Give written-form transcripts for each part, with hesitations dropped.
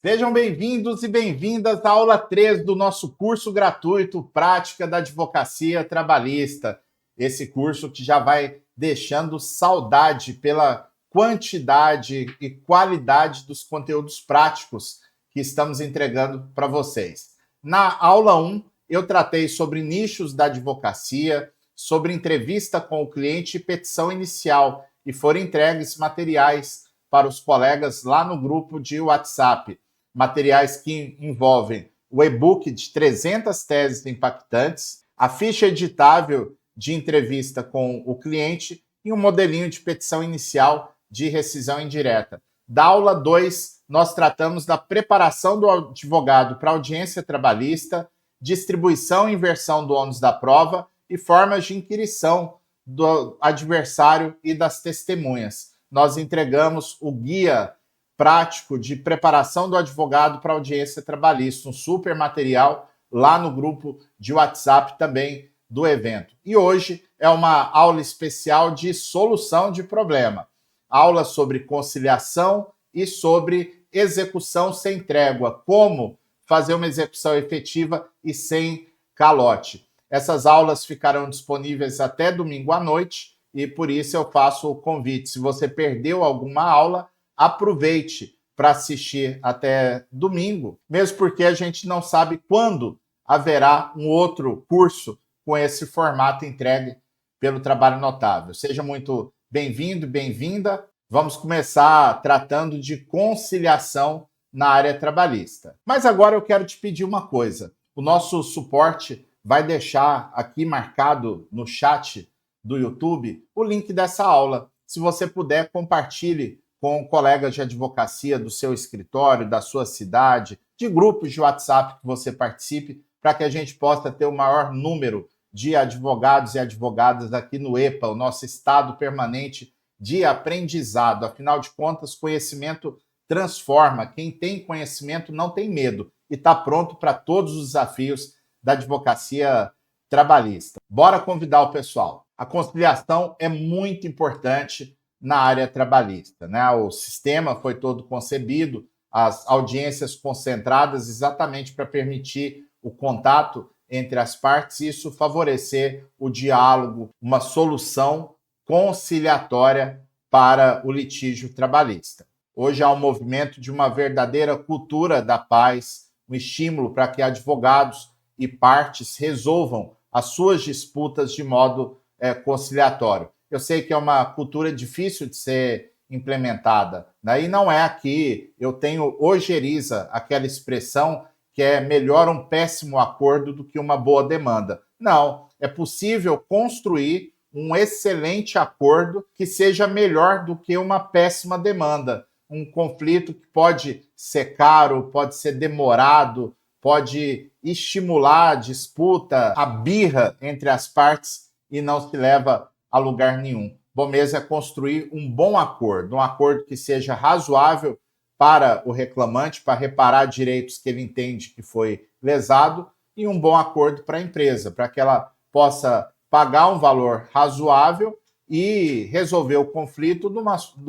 Sejam bem-vindos e bem-vindas à aula 3 do nosso curso gratuito Prática da Advocacia Trabalhista. Esse curso que já vai deixando saudade pela quantidade e qualidade dos conteúdos práticos que estamos entregando para vocês. Na aula 1, eu tratei sobre nichos da advocacia, sobre entrevista com o cliente e petição inicial, e foram entregues materiais para os colegas lá no grupo de WhatsApp. Materiais que envolvem o e-book de 300 teses impactantes, a ficha editável de entrevista com o cliente e um modelinho de petição inicial de rescisão indireta. Da aula 2, nós tratamos da preparação do advogado para audiência trabalhista, distribuição e inversão do ônus da prova e formas de inquirição do adversário e das testemunhas. Nós entregamos o guia prático de preparação do advogado para audiência trabalhista, um super material lá no grupo de WhatsApp também do evento. E hoje é uma aula especial de solução de problema. Aula sobre conciliação e sobre execução sem trégua, como fazer uma execução efetiva e sem calote. Essas aulas ficarão disponíveis até domingo à noite e por isso eu faço o convite. Se você perdeu alguma aula, aproveite para assistir até domingo, mesmo porque a gente não sabe quando haverá um outro curso com esse formato entregue pelo Trabalho Notável. Seja muito bem-vindo e bem-vinda. Vamos começar tratando de conciliação na área trabalhista. Mas agora eu quero te pedir uma coisa. O nosso suporte vai deixar aqui marcado no chat do YouTube o link dessa aula. Se você puder, compartilhe com colegas de advocacia do seu escritório, da sua cidade, de grupos de WhatsApp que você participe, para que a gente possa ter o maior número de advogados e advogadas aqui no EPA, o nosso estado permanente de aprendizado. Afinal de contas, conhecimento transforma. Quem tem conhecimento não tem medo e está pronto para todos os desafios da advocacia trabalhista. Bora convidar o pessoal. A conciliação é muito importante na área trabalhista, né? O sistema foi todo concebido, as audiências concentradas exatamente para permitir o contato entre as partes e isso favorecer o diálogo, uma solução conciliatória para o litígio trabalhista. Hoje há um movimento de uma verdadeira cultura da paz, um estímulo para que advogados e partes resolvam as suas disputas de modo conciliatório. Eu sei que é uma cultura difícil de ser implementada, né? E não é aqui, eu tenho ojeriza, aquela expressão que é melhor um péssimo acordo do que uma boa demanda. Não, é possível construir um excelente acordo que seja melhor do que uma péssima demanda. Um conflito que pode ser caro, pode ser demorado, pode estimular a disputa, a birra entre as partes e não se leva a lugar nenhum. Bom mesmo é construir um bom acordo, um acordo que seja razoável para o reclamante, para reparar direitos que ele entende que foi lesado, e um bom acordo para a empresa, para que ela possa pagar um valor razoável e resolver o conflito de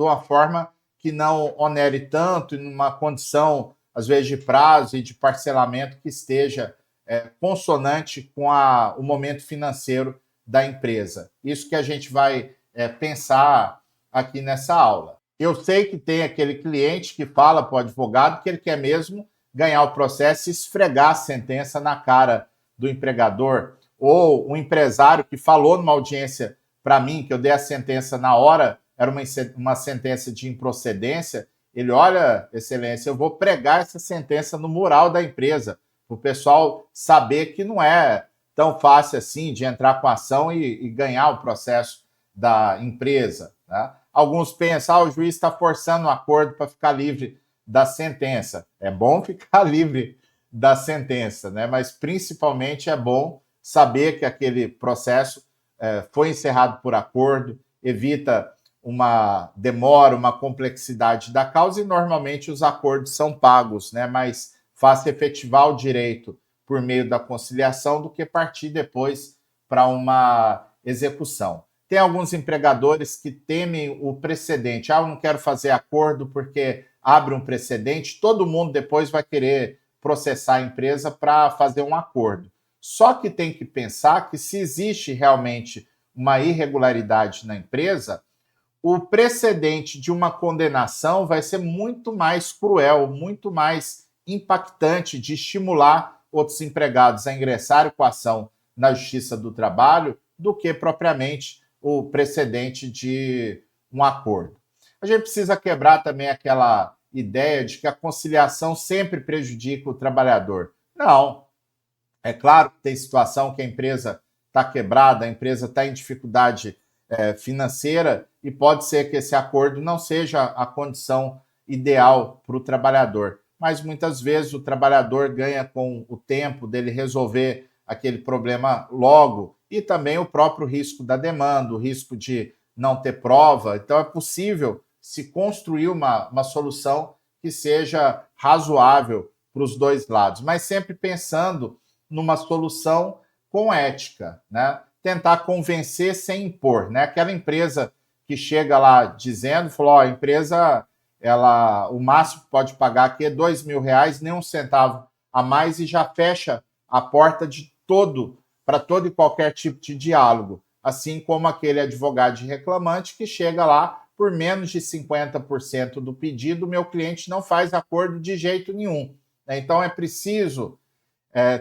uma forma que não onere tanto, em uma condição, às vezes, de prazo e de parcelamento que esteja consonante com o momento financeiro da empresa. Isso que a gente vai pensar aqui nessa aula. Eu sei que tem aquele cliente que fala para o advogado que ele quer mesmo ganhar o processo e esfregar a sentença na cara do empregador, ou um empresário que falou numa audiência para mim, que eu dei a sentença na hora, era uma sentença de improcedência, ele, olha, excelência, eu vou pregar essa sentença no mural da empresa, para o pessoal saber que não é tão fácil assim de entrar com a ação e ganhar o processo da empresa, né? Alguns pensam, o juiz está forçando um acordo para ficar livre da sentença. É bom ficar livre da sentença, né? Mas principalmente é bom saber que aquele processo foi encerrado por acordo, evita uma demora, uma complexidade da causa e normalmente os acordos são pagos, né? Mas faz efetivar o direito por meio da conciliação do que partir depois para uma execução. Tem alguns empregadores que temem o precedente. Eu não quero fazer acordo porque abre um precedente, todo mundo depois vai querer processar a empresa para fazer um acordo. Só que tem que pensar que se existe realmente uma irregularidade na empresa, o precedente de uma condenação vai ser muito mais cruel, muito mais impactante de estimular outros empregados a ingressarem com a ação na Justiça do Trabalho do que propriamente o precedente de um acordo. A gente precisa quebrar também aquela ideia de que a conciliação sempre prejudica o trabalhador. Não. É claro que tem situação que a empresa está quebrada, a empresa está em dificuldade financeira e pode ser que esse acordo não seja a condição ideal para o trabalhador. Mas muitas vezes o trabalhador ganha com o tempo dele resolver aquele problema logo e também o próprio risco da demanda, o risco de não ter prova. Então é possível se construir uma solução que seja razoável para os dois lados, mas sempre pensando numa solução com ética, né? Tentar convencer sem impor, né? Aquela empresa que chega lá dizendo, falou, a empresa, o máximo que pode pagar aqui é R$ 2.000, nem um centavo a mais e já fecha a porta para todo e qualquer tipo de diálogo, assim como aquele advogado de reclamante que chega lá por menos de 50% do pedido, meu cliente não faz acordo de jeito nenhum. Então é preciso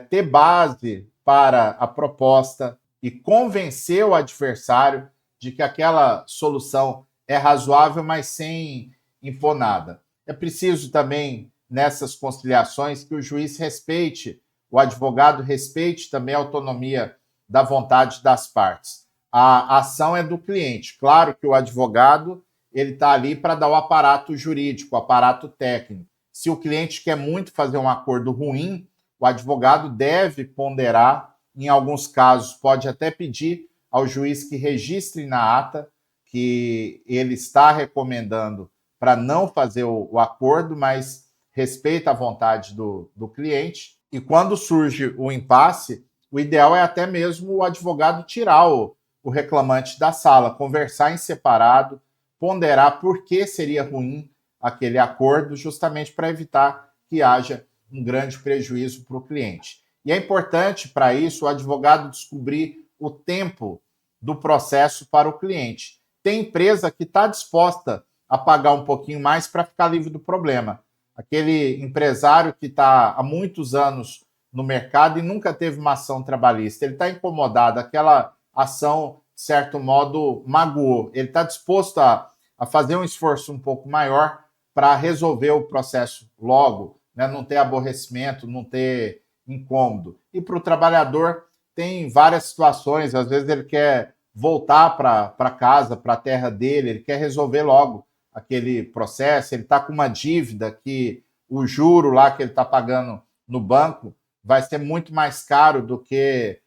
ter base para a proposta e convencer o adversário de que aquela solução é razoável, mas sem impor nada. É preciso também, nessas conciliações, que o juiz respeite, o advogado respeite também a autonomia da vontade das partes. A ação é do cliente. Claro que o advogado ele está ali para dar o aparato jurídico, o aparato técnico. Se o cliente quer muito fazer um acordo ruim, o advogado deve ponderar, em alguns casos, pode até pedir ao juiz que registre na ata que ele está recomendando para não fazer o acordo, mas respeita a vontade do cliente. E quando surge o impasse, o ideal é até mesmo o advogado tirar o reclamante da sala, conversar em separado, ponderar por que seria ruim aquele acordo, justamente para evitar que haja um grande prejuízo para o cliente. E é importante, para isso, o advogado descobrir o tempo do processo para o cliente. Tem empresa que está disposta a pagar um pouquinho mais para ficar livre do problema. Aquele empresário que está há muitos anos no mercado e nunca teve uma ação trabalhista, ele está incomodado, aquela ação, de certo modo, magoou. Ele está disposto a fazer um esforço um pouco maior para resolver o processo logo, né? Não ter aborrecimento, não ter incômodo. E para o trabalhador, tem várias situações, às vezes ele quer voltar para casa, para a terra dele, ele quer resolver logo aquele processo, ele está com uma dívida que o juro lá que ele está pagando no banco vai ser muito mais caro do que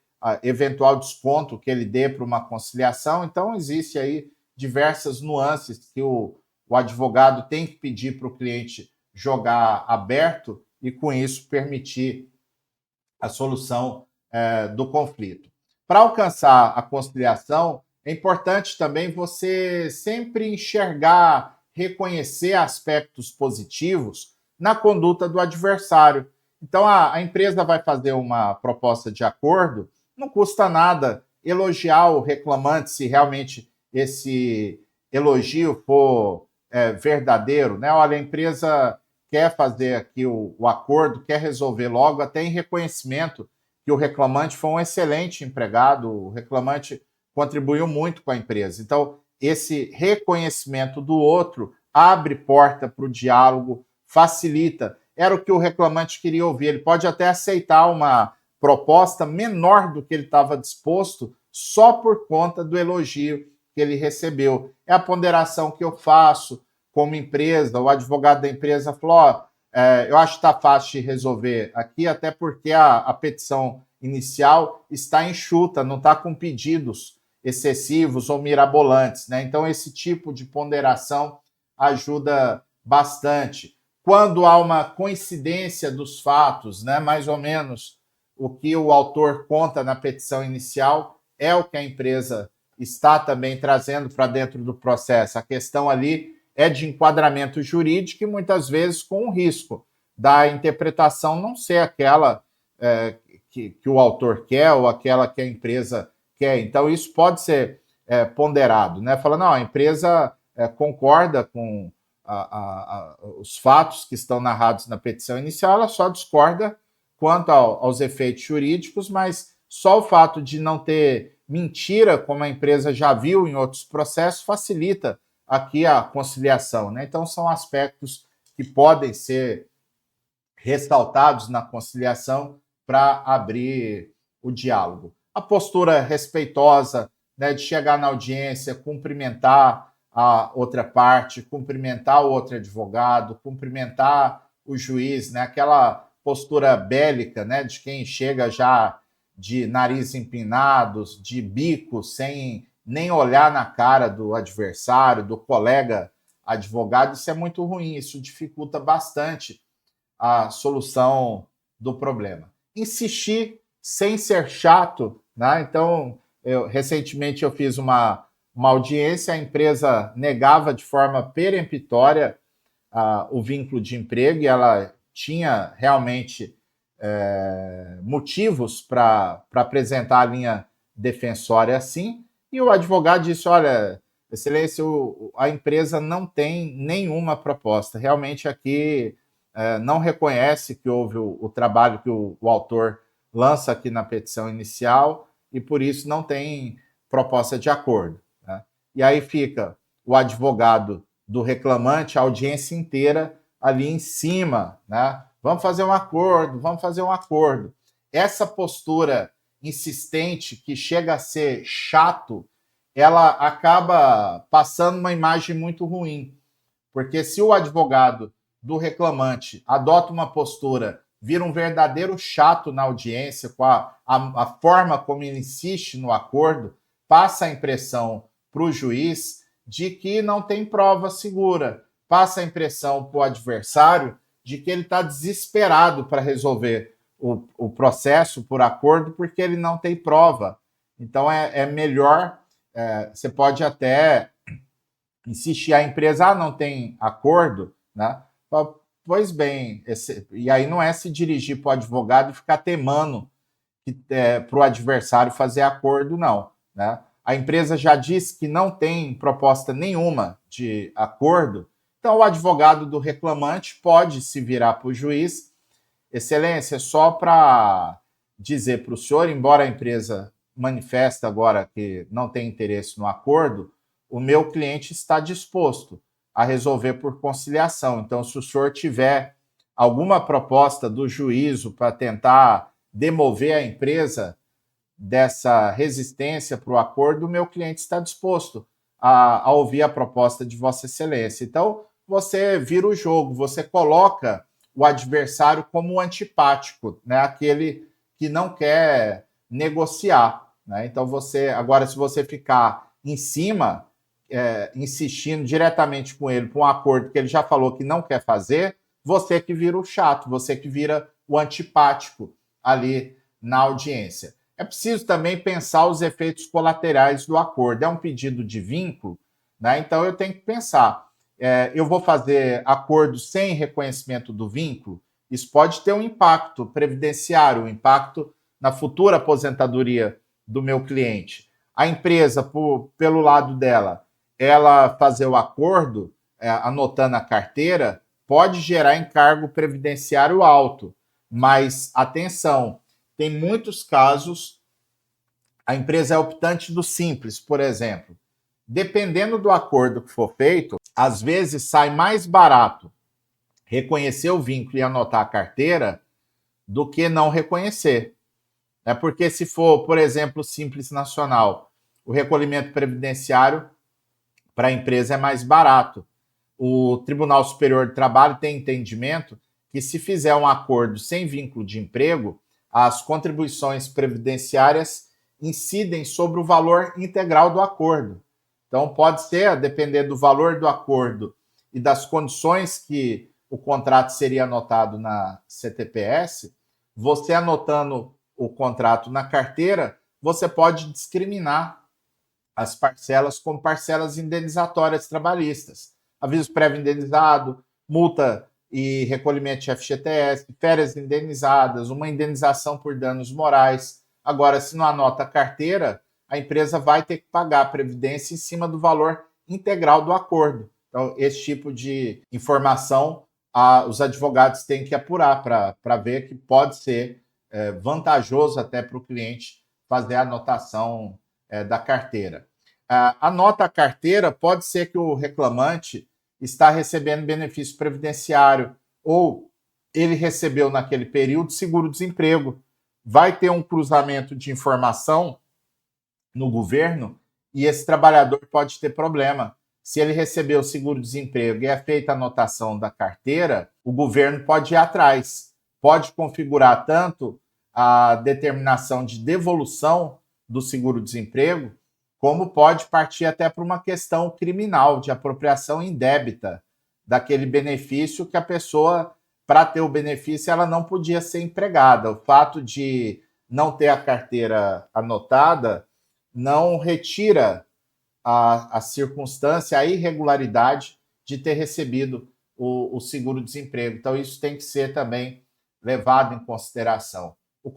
eventual desconto que ele dê para uma conciliação. Então, existe aí diversas nuances que o advogado tem que pedir para o cliente jogar aberto e, com isso, permitir a solução do conflito. Para alcançar a conciliação, é importante também você sempre enxergar, reconhecer aspectos positivos na conduta do adversário. Então, a empresa vai fazer uma proposta de acordo, não custa nada elogiar o reclamante se realmente esse elogio for verdadeiro, né? Olha, a empresa quer fazer aqui o acordo, quer resolver logo, até em reconhecimento que o reclamante foi um excelente empregado, o reclamante contribuiu muito com a empresa. Então, esse reconhecimento do outro abre porta para o diálogo, facilita. Era o que o reclamante queria ouvir. Ele pode até aceitar uma proposta menor do que ele estava disposto só por conta do elogio que ele recebeu. É a ponderação que eu faço como empresa. O advogado da empresa falou, eu acho que está fácil de resolver aqui, até porque a petição inicial está enxuta, não está com pedidos excessivos ou mirabolantes, né? Então, esse tipo de ponderação ajuda bastante. Quando há uma coincidência dos fatos, né, mais ou menos o que o autor conta na petição inicial é o que a empresa está também trazendo para dentro do processo. A questão ali é de enquadramento jurídico e muitas vezes com o risco da interpretação não ser aquela que o autor quer ou aquela que a empresa quer. Então, isso pode ser ponderado, né? Fala, não, a empresa concorda com os fatos que estão narrados na petição inicial, ela só discorda quanto aos efeitos jurídicos, mas só o fato de não ter mentira, como a empresa já viu em outros processos, facilita aqui a conciliação, né? Então, são aspectos que podem ser ressaltados na conciliação para abrir o diálogo. A postura respeitosa, né, de chegar na audiência, cumprimentar a outra parte, cumprimentar o outro advogado, cumprimentar o juiz, né, aquela postura bélica, né, de quem chega já de nariz empinado, de bico, sem nem olhar na cara do adversário, do colega advogado, isso é muito ruim, isso dificulta bastante a solução do problema. Insistir sem ser chato, né? Então, recentemente eu fiz uma audiência, a empresa negava de forma peremptória o vínculo de emprego e ela tinha realmente motivos para apresentar a linha defensória assim, e o advogado disse, olha, excelência, a empresa não tem nenhuma proposta, realmente aqui não reconhece que houve o trabalho que o autor lança aqui na petição inicial e, por isso, não tem proposta de acordo, né? E aí fica o advogado do reclamante, a audiência inteira ali em cima, né? Vamos fazer um acordo, vamos fazer um acordo. Essa postura insistente, que chega a ser chato, ela acaba passando uma imagem muito ruim, porque se o advogado do reclamante adota uma postura, vira um verdadeiro chato na audiência, com a forma como ele insiste no acordo, passa a impressão para o juiz de que não tem prova segura, passa a impressão para o adversário de que ele está desesperado para resolver o processo por acordo, porque ele não tem prova. Então, é melhor, você pode até insistir, a empresa não tem acordo, né? Pois bem, e aí não é se dirigir para o advogado e ficar temando para o adversário fazer acordo, não, né? A empresa já disse que não tem proposta nenhuma de acordo, então o advogado do reclamante pode se virar para o juiz, excelência, só para dizer para o senhor, embora a empresa manifesta agora que não tem interesse no acordo, o meu cliente está disposto a resolver por conciliação. Então, se o senhor tiver alguma proposta do juízo para tentar demover a empresa dessa resistência para o acordo, o meu cliente está disposto a ouvir a proposta de Vossa Excelência. Então, você vira o jogo, você coloca o adversário como antipático, né? Aquele que não quer negociar, né? Então, agora, se você ficar em cima, insistindo diretamente com ele para um acordo que ele já falou que não quer fazer, você que vira o chato, você que vira o antipático ali na audiência. É preciso também pensar os efeitos colaterais do acordo. É um pedido de vínculo, né? Então eu tenho que pensar, eu vou fazer acordo sem reconhecimento do vínculo? Isso pode ter um impacto previdenciário, um impacto na futura aposentadoria do meu cliente. A empresa, pelo lado dela, ela fazer o acordo, anotando a carteira, pode gerar encargo previdenciário alto. Mas, atenção, tem muitos casos, a empresa é optante do simples, por exemplo. Dependendo do acordo que for feito, às vezes sai mais barato reconhecer o vínculo e anotar a carteira do que não reconhecer. Porque se for, por exemplo, Simples Nacional, o recolhimento previdenciário para a empresa é mais barato. O Tribunal Superior do Trabalho tem entendimento que se fizer um acordo sem vínculo de emprego, as contribuições previdenciárias incidem sobre o valor integral do acordo. Então, pode ser, a depender do valor do acordo e das condições que o contrato seria anotado na CTPS, você anotando o contrato na carteira, você pode discriminar as parcelas como parcelas indenizatórias trabalhistas. Aviso prévio indenizado, multa e recolhimento de FGTS, férias indenizadas, uma indenização por danos morais. Agora, se não anota a carteira, a empresa vai ter que pagar a previdência em cima do valor integral do acordo. Então, esse tipo de informação os advogados têm que apurar para ver que pode ser vantajoso até para o cliente fazer a anotação da carteira. Anota a carteira, pode ser que o reclamante está recebendo benefício previdenciário ou ele recebeu naquele período seguro-desemprego. Vai ter um cruzamento de informação no governo e esse trabalhador pode ter problema. Se ele recebeu seguro-desemprego e é feita a anotação da carteira, o governo pode ir atrás, pode configurar tanto a determinação de devolução do seguro-desemprego, como pode partir até para uma questão criminal de apropriação indébita daquele benefício que a pessoa, para ter o benefício, ela não podia ser empregada. O fato de não ter a carteira anotada não retira a circunstância, a irregularidade de ter recebido o seguro-desemprego. Então, isso tem que ser também levado em consideração. O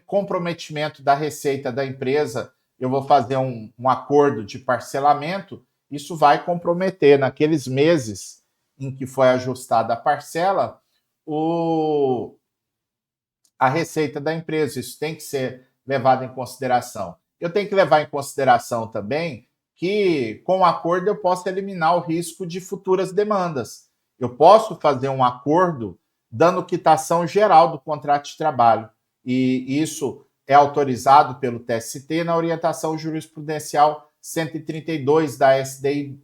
comprometimento da receita da empresa, eu vou fazer um acordo de parcelamento, isso vai comprometer naqueles meses em que foi ajustada a parcela a receita da empresa. Isso tem que ser levado em consideração. Eu tenho que levar em consideração também que, com o acordo, eu posso eliminar o risco de futuras demandas. Eu posso fazer um acordo dando quitação geral do contrato de trabalho. E isso é autorizado pelo TST na orientação jurisprudencial 132 da SDI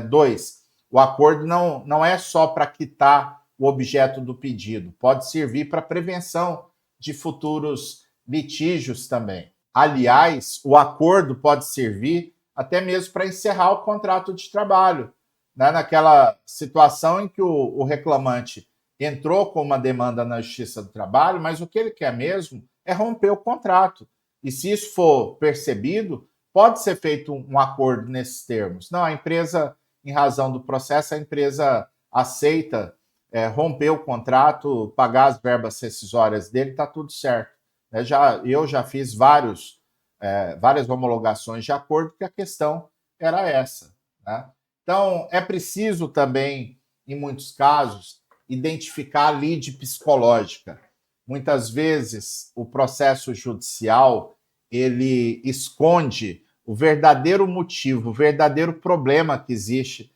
2. O acordo não é só para quitar o objeto do pedido, pode servir para prevenção de futuros litígios também. Aliás, o acordo pode servir até mesmo para encerrar o contrato de trabalho, né? Naquela situação em que o reclamante entrou com uma demanda na Justiça do Trabalho, mas o que ele quer mesmo é romper o contrato. E se isso for percebido, pode ser feito um acordo nesses termos. Não, a empresa, em razão do processo, a empresa aceita romper o contrato, pagar as verbas rescisórias dele, está tudo certo. Eu já fiz várias homologações de acordo, que a questão era essa, né? Então, é preciso também, em muitos casos, identificar a lide psicológica. Muitas vezes, o processo judicial, ele esconde o verdadeiro motivo, o verdadeiro problema que existe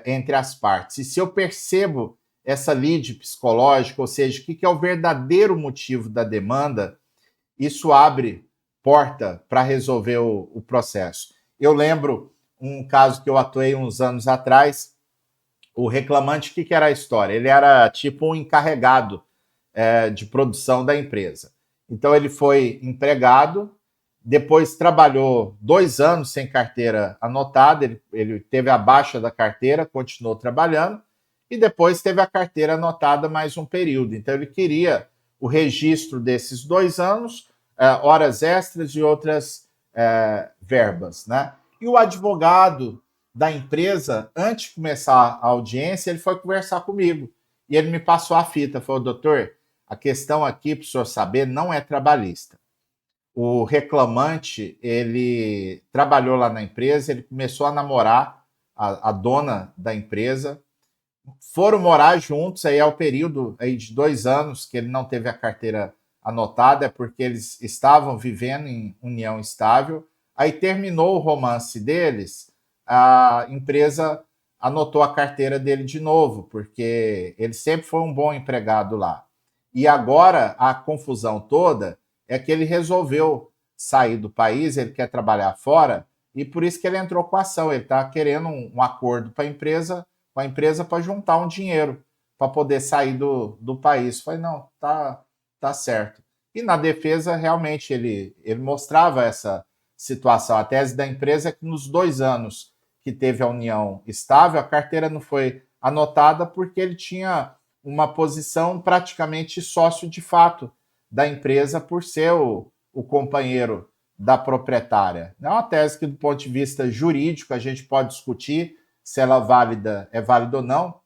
entre as partes. E se eu percebo essa lide psicológica, ou seja, o que é o verdadeiro motivo da demanda, isso abre porta para resolver o processo. Eu lembro um caso que eu atuei uns anos atrás, o reclamante, o que era a história? Ele era tipo um encarregado de produção da empresa. Então ele foi empregado, depois trabalhou 2 anos sem carteira anotada, ele teve a baixa da carteira, continuou trabalhando, e depois teve a carteira anotada mais um período. Então ele queria o registro desses 2 anos, horas extras e outras verbas, né? E o advogado da empresa, antes de começar a audiência, ele foi conversar comigo. E ele me passou a fita, falou: doutor, a questão aqui, para o senhor saber, não é trabalhista. O reclamante, ele trabalhou lá na empresa, ele começou a namorar a dona da empresa, foram morar juntos, aí é o período aí de 2 anos que ele não teve a carteira anotada, é porque eles estavam vivendo em união estável. Aí terminou o romance deles, a empresa anotou a carteira dele de novo, porque ele sempre foi um bom empregado lá. E agora a confusão toda é que ele resolveu sair do país, ele quer trabalhar fora, e por isso que ele entrou com a ação. Ele está querendo um acordo com a empresa para juntar um dinheiro para poder sair do país. Falei, não, tá certo. E na defesa, realmente, ele mostrava essa situação. A tese da empresa é que nos 2 anos que teve a união estável, a carteira não foi anotada porque ele tinha uma posição praticamente sócio de fato da empresa por ser o companheiro da proprietária. É uma tese que, do ponto de vista jurídico, a gente pode discutir se ela é válida ou não,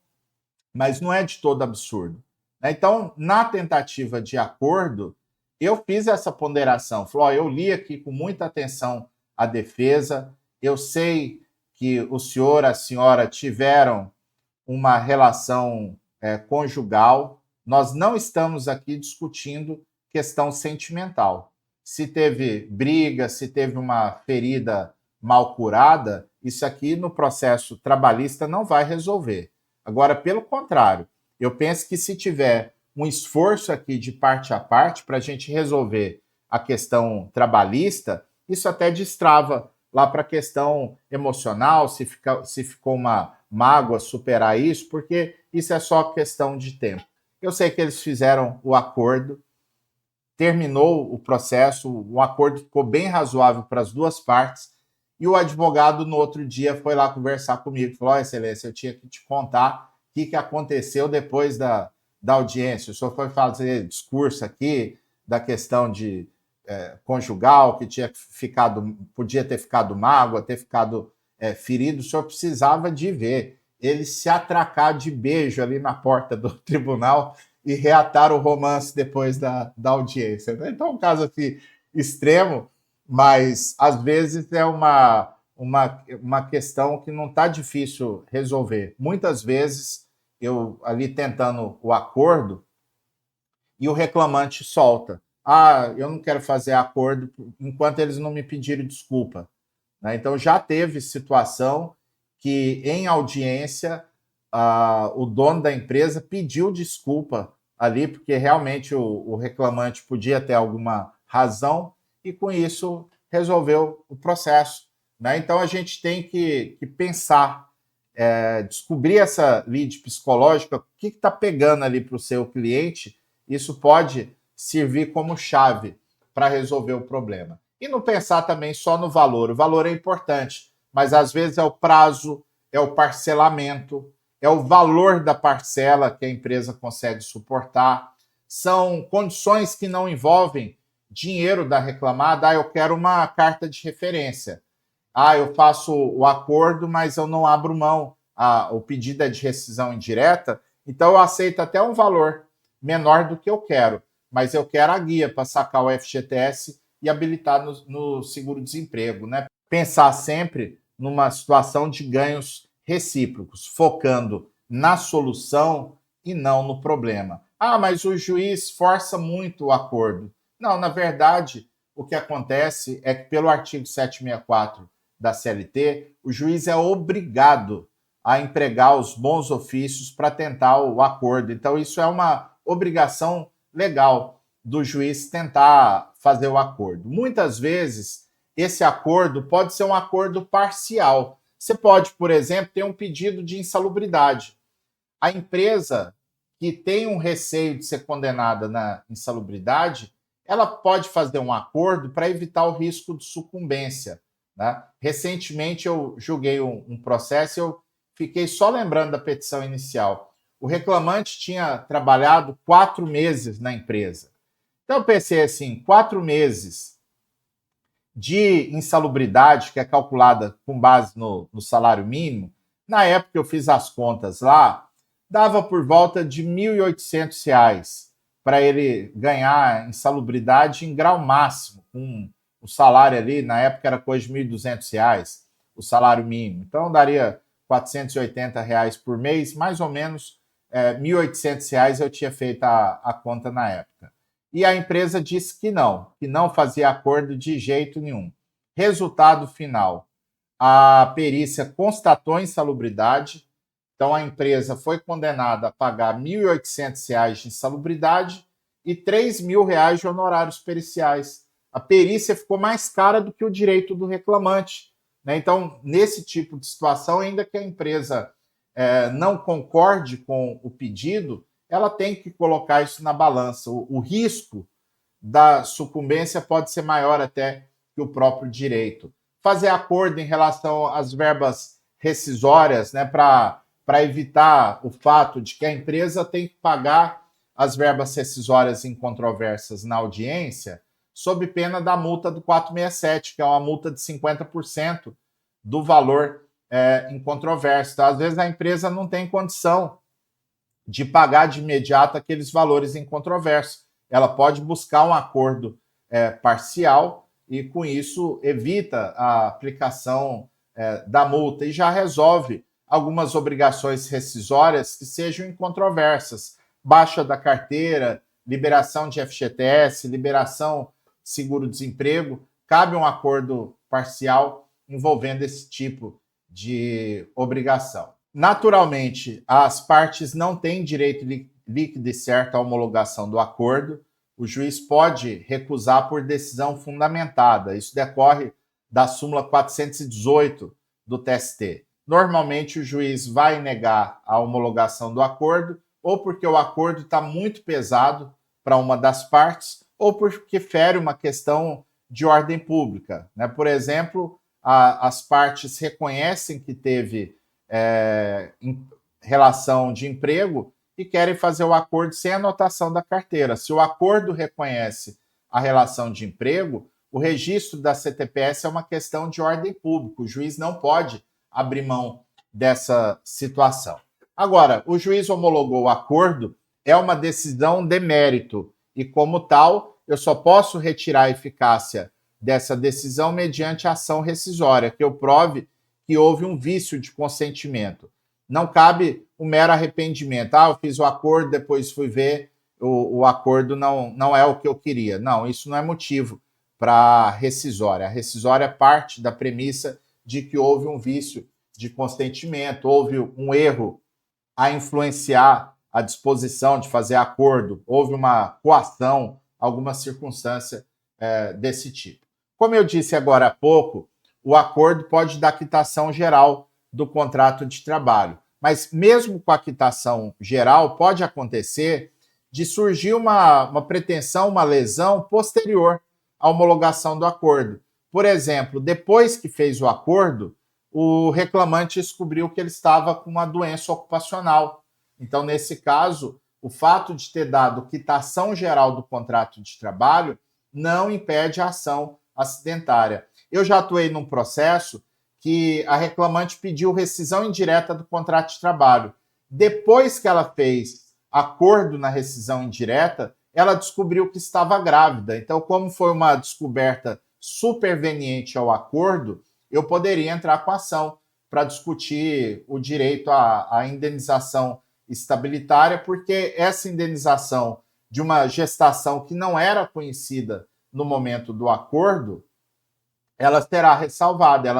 mas não é de todo absurdo. Então, na tentativa de acordo, eu fiz essa ponderação. Falei, eu li aqui com muita atenção a defesa, eu sei que o senhor, a senhora tiveram uma relação conjugal, nós não estamos aqui discutindo questão sentimental. Se teve briga, se teve uma ferida mal curada, isso aqui no processo trabalhista não vai resolver. Agora, pelo contrário, eu penso que se tiver um esforço aqui de parte a parte para a gente resolver a questão trabalhista, isso até destrava lá para a questão emocional, se ficou uma mágoa superar isso, porque isso é só questão de tempo. Eu sei que eles fizeram o acordo, terminou o processo, o acordo ficou bem razoável para as duas partes, e o advogado, no outro dia, foi lá conversar comigo, falou, excelência, eu tinha que te contar o que aconteceu depois da audiência. O senhor foi fazer discurso aqui da questão de conjugal, que podia ter ficado mágoa, ter ficado ferido, o senhor precisava de ver ele se atracar de beijo ali na porta do tribunal e reatar o romance depois da audiência. Então, um caso assim extremo, mas às vezes é uma questão que não está difícil resolver. Muitas vezes, eu ali tentando o acordo e o reclamante solta. Eu não quero fazer acordo enquanto eles não me pedirem desculpa. Então, já teve situação que, em audiência, o dono da empresa pediu desculpa ali, porque realmente o reclamante podia ter alguma razão, e com isso resolveu o processo. Então, a gente tem que pensar, descobrir essa lead psicológica, o que está pegando ali para o seu cliente, isso pode servir como chave para resolver o problema. E não pensar também só no valor. O valor é importante, mas às vezes é o prazo, é o parcelamento, é o valor da parcela que a empresa consegue suportar. São condições que não envolvem dinheiro da reclamada. Eu quero uma carta de referência. Eu faço o acordo, mas eu não abro mão. O pedido é de rescisão indireta, então eu aceito até um valor menor do que eu quero, mas eu quero a guia para sacar o FGTS e habilitar no seguro-desemprego. Pensar sempre numa situação de ganhos recíprocos, focando na solução e não no problema. Mas o juiz força muito o acordo. Não, na verdade, o que acontece é que, pelo artigo 764 da CLT, o juiz é obrigado a empregar os bons ofícios para tentar o acordo. Então, isso é uma obrigação legal do juiz tentar fazer o acordo. Muitas vezes, esse acordo pode ser um acordo parcial. Você pode, por exemplo, ter um pedido de insalubridade. A empresa que tem um receio de ser condenada na insalubridade, ela pode fazer um acordo para evitar o risco de sucumbência. Recentemente, eu julguei um processo e eu fiquei só lembrando da petição inicial. O reclamante tinha trabalhado 4 meses na empresa. Então, eu pensei assim, 4 meses de insalubridade, que é calculada com base no salário mínimo, na época eu fiz as contas lá, dava por volta de R$ 1.800 para ele ganhar insalubridade em grau máximo, com o salário ali, na época era coisa de R$ 1.200, o salário mínimo. Então, daria R$ 480 por mês, mais ou menos R$ 1.800 eu tinha feito a conta na época. E a empresa disse que não fazia acordo de jeito nenhum. Resultado final, a perícia constatou insalubridade, então a empresa foi condenada a pagar R$ 1.800 de insalubridade e R$ 3.000 de honorários periciais. A perícia ficou mais cara do que o direito do reclamante. Então, nesse tipo de situação, ainda que a empresa não concorde com o pedido, ela tem que colocar isso na balança. O risco da sucumbência pode ser maior até que o próprio direito. Fazer acordo em relação às verbas rescisórias, para evitar o fato de que a empresa tem que pagar as verbas rescisórias incontrovérsias na audiência, sob pena da multa do 467, que é uma multa de 50% do valor em controvérsia. Então, às vezes a empresa não tem condição de pagar de imediato aqueles valores em controvérsia. Ela pode buscar um acordo parcial e, com isso, evita a aplicação da multa e já resolve algumas obrigações rescisórias que sejam incontroversas. Baixa da carteira, liberação de FGTS, liberação de seguro-desemprego. Cabe um acordo parcial envolvendo esse tipo de obrigação. Naturalmente, as partes não têm direito líquido e certo à homologação do acordo. O juiz pode recusar por decisão fundamentada. Isso decorre da súmula 418 do TST. Normalmente, o juiz vai negar a homologação do acordo, ou porque o acordo está muito pesado para uma das partes, ou porque fere uma questão de ordem pública. Por exemplo, as partes reconhecem que teve relação de emprego e querem fazer o acordo sem anotação da carteira. Se o acordo reconhece a relação de emprego, o registro da CTPS é uma questão de ordem pública. O juiz não pode abrir mão dessa situação. Agora, o juiz homologou o acordo, é uma decisão de mérito e, como tal, eu só posso retirar a eficácia dessa decisão mediante ação rescisória, que eu prove que houve um vício de consentimento. Não cabe o mero arrependimento. Eu fiz o acordo, depois fui ver, o acordo não é o que eu queria. Não, isso não é motivo para a rescisória. A rescisória parte da premissa de que houve um vício de consentimento, houve um erro a influenciar a disposição de fazer acordo, houve uma coação, alguma circunstância desse tipo. Como eu disse agora há pouco, o acordo pode dar quitação geral do contrato de trabalho. Mas mesmo com a quitação geral, pode acontecer de surgir uma pretensão, uma lesão posterior à homologação do acordo. Por exemplo, depois que fez o acordo, o reclamante descobriu que ele estava com uma doença ocupacional. Então, nesse caso, o fato de ter dado quitação geral do contrato de trabalho não impede a ação acidentária. Eu já atuei num processo que a reclamante pediu rescisão indireta do contrato de trabalho. Depois que ela fez acordo na rescisão indireta, ela descobriu que estava grávida. Então, como foi uma descoberta superveniente ao acordo, eu poderia entrar com ação para discutir o direito à indenização estabilitária, porque essa indenização de uma gestação que não era conhecida no momento do acordo, ela será ressalvada.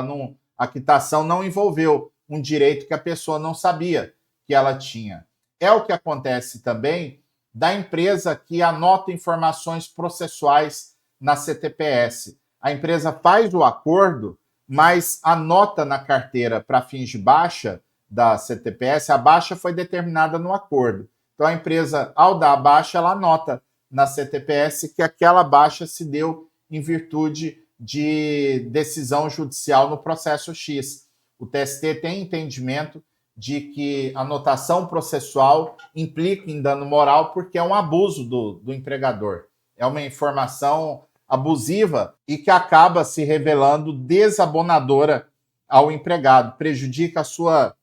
A quitação não envolveu um direito que a pessoa não sabia que ela tinha. É o que acontece também da empresa que anota informações processuais na CTPS. A empresa faz o acordo, mas anota na carteira para fins de baixa da CTPS, a baixa foi determinada no acordo. Então, a empresa, ao dar a baixa, ela anota na CTPS que aquela baixa se deu em virtude de decisão judicial no processo X. O TST tem entendimento de que a anotação processual implica em dano moral porque é um abuso do empregador. É uma informação abusiva e que acaba se revelando desabonadora ao empregado, prejudica a sua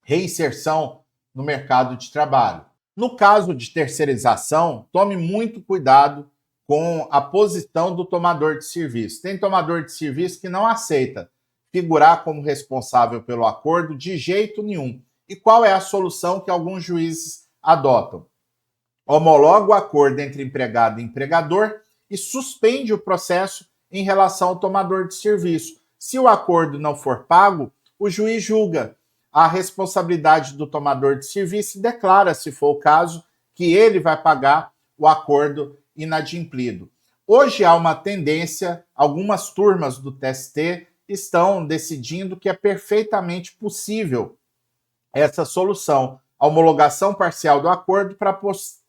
reinserção no mercado de trabalho. No caso de terceirização, tome muito cuidado com a posição do tomador de serviço. Tem tomador de serviço que não aceita figurar como responsável pelo acordo de jeito nenhum. E qual é a solução que alguns juízes adotam? Homologa o acordo entre empregado e empregador e suspende o processo em relação ao tomador de serviço. Se o acordo não for pago, o juiz julga a responsabilidade do tomador de serviço e declara, se for o caso, que ele vai pagar o acordo inadimplido. Hoje há uma tendência, algumas turmas do TST estão decidindo que é perfeitamente possível essa solução, a homologação parcial do acordo para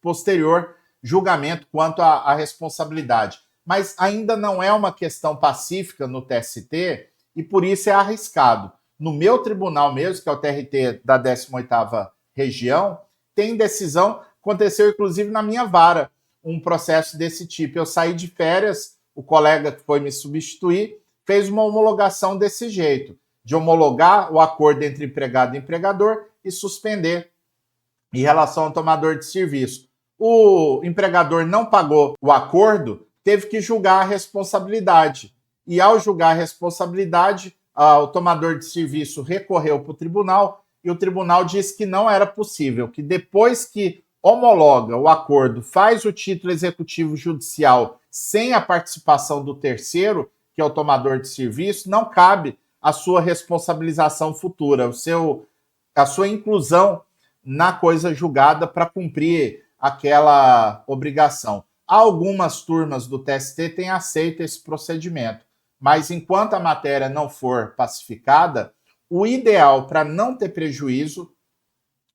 posterior julgamento quanto à responsabilidade. Mas ainda não é uma questão pacífica no TST e por isso é arriscado. No meu tribunal mesmo, que é o TRT da 18ª região, tem decisão, aconteceu inclusive na minha vara. um processo desse tipo. Eu saí de férias, o colega que foi me substituir fez uma homologação desse jeito, de homologar o acordo entre empregado e empregador e suspender em relação ao tomador de serviço. O empregador não pagou o acordo, teve que julgar a responsabilidade. E ao julgar a responsabilidade, o tomador de serviço recorreu para o tribunal e o tribunal disse que não era possível, que depois que homologa o acordo, faz o título executivo judicial sem a participação do terceiro, que é o tomador de serviço, não cabe a sua responsabilização futura, a sua inclusão na coisa julgada para cumprir aquela obrigação. Algumas turmas do TST têm aceito esse procedimento, mas enquanto a matéria não for pacificada, o ideal para não ter prejuízo,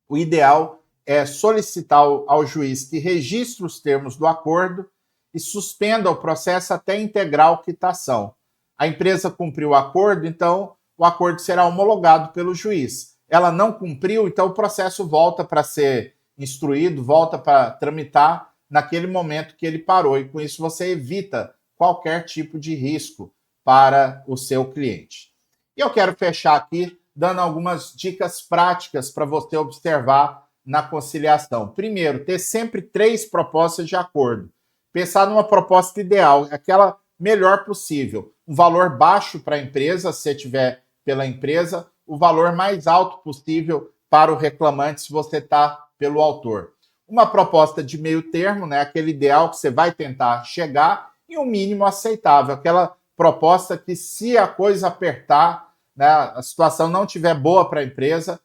o ideal é solicitar ao juiz que registre os termos do acordo e suspenda o processo até integral quitação. A empresa cumpriu o acordo, então o acordo será homologado pelo juiz. Ela não cumpriu, então o processo volta para ser instruído, volta para tramitar naquele momento que ele parou. E com isso você evita qualquer tipo de risco para o seu cliente. E eu quero fechar aqui dando algumas dicas práticas para você observar na conciliação. Primeiro, ter sempre 3 propostas de acordo. Pensar numa proposta ideal, aquela melhor possível. Um valor baixo para a empresa, se tiver pela empresa, o valor mais alto possível para o reclamante, se você está pelo autor. Uma proposta de meio termo, né, aquele ideal que você vai tentar chegar, e um mínimo aceitável, aquela proposta que, se a coisa apertar, né, a situação não estiver boa para a empresa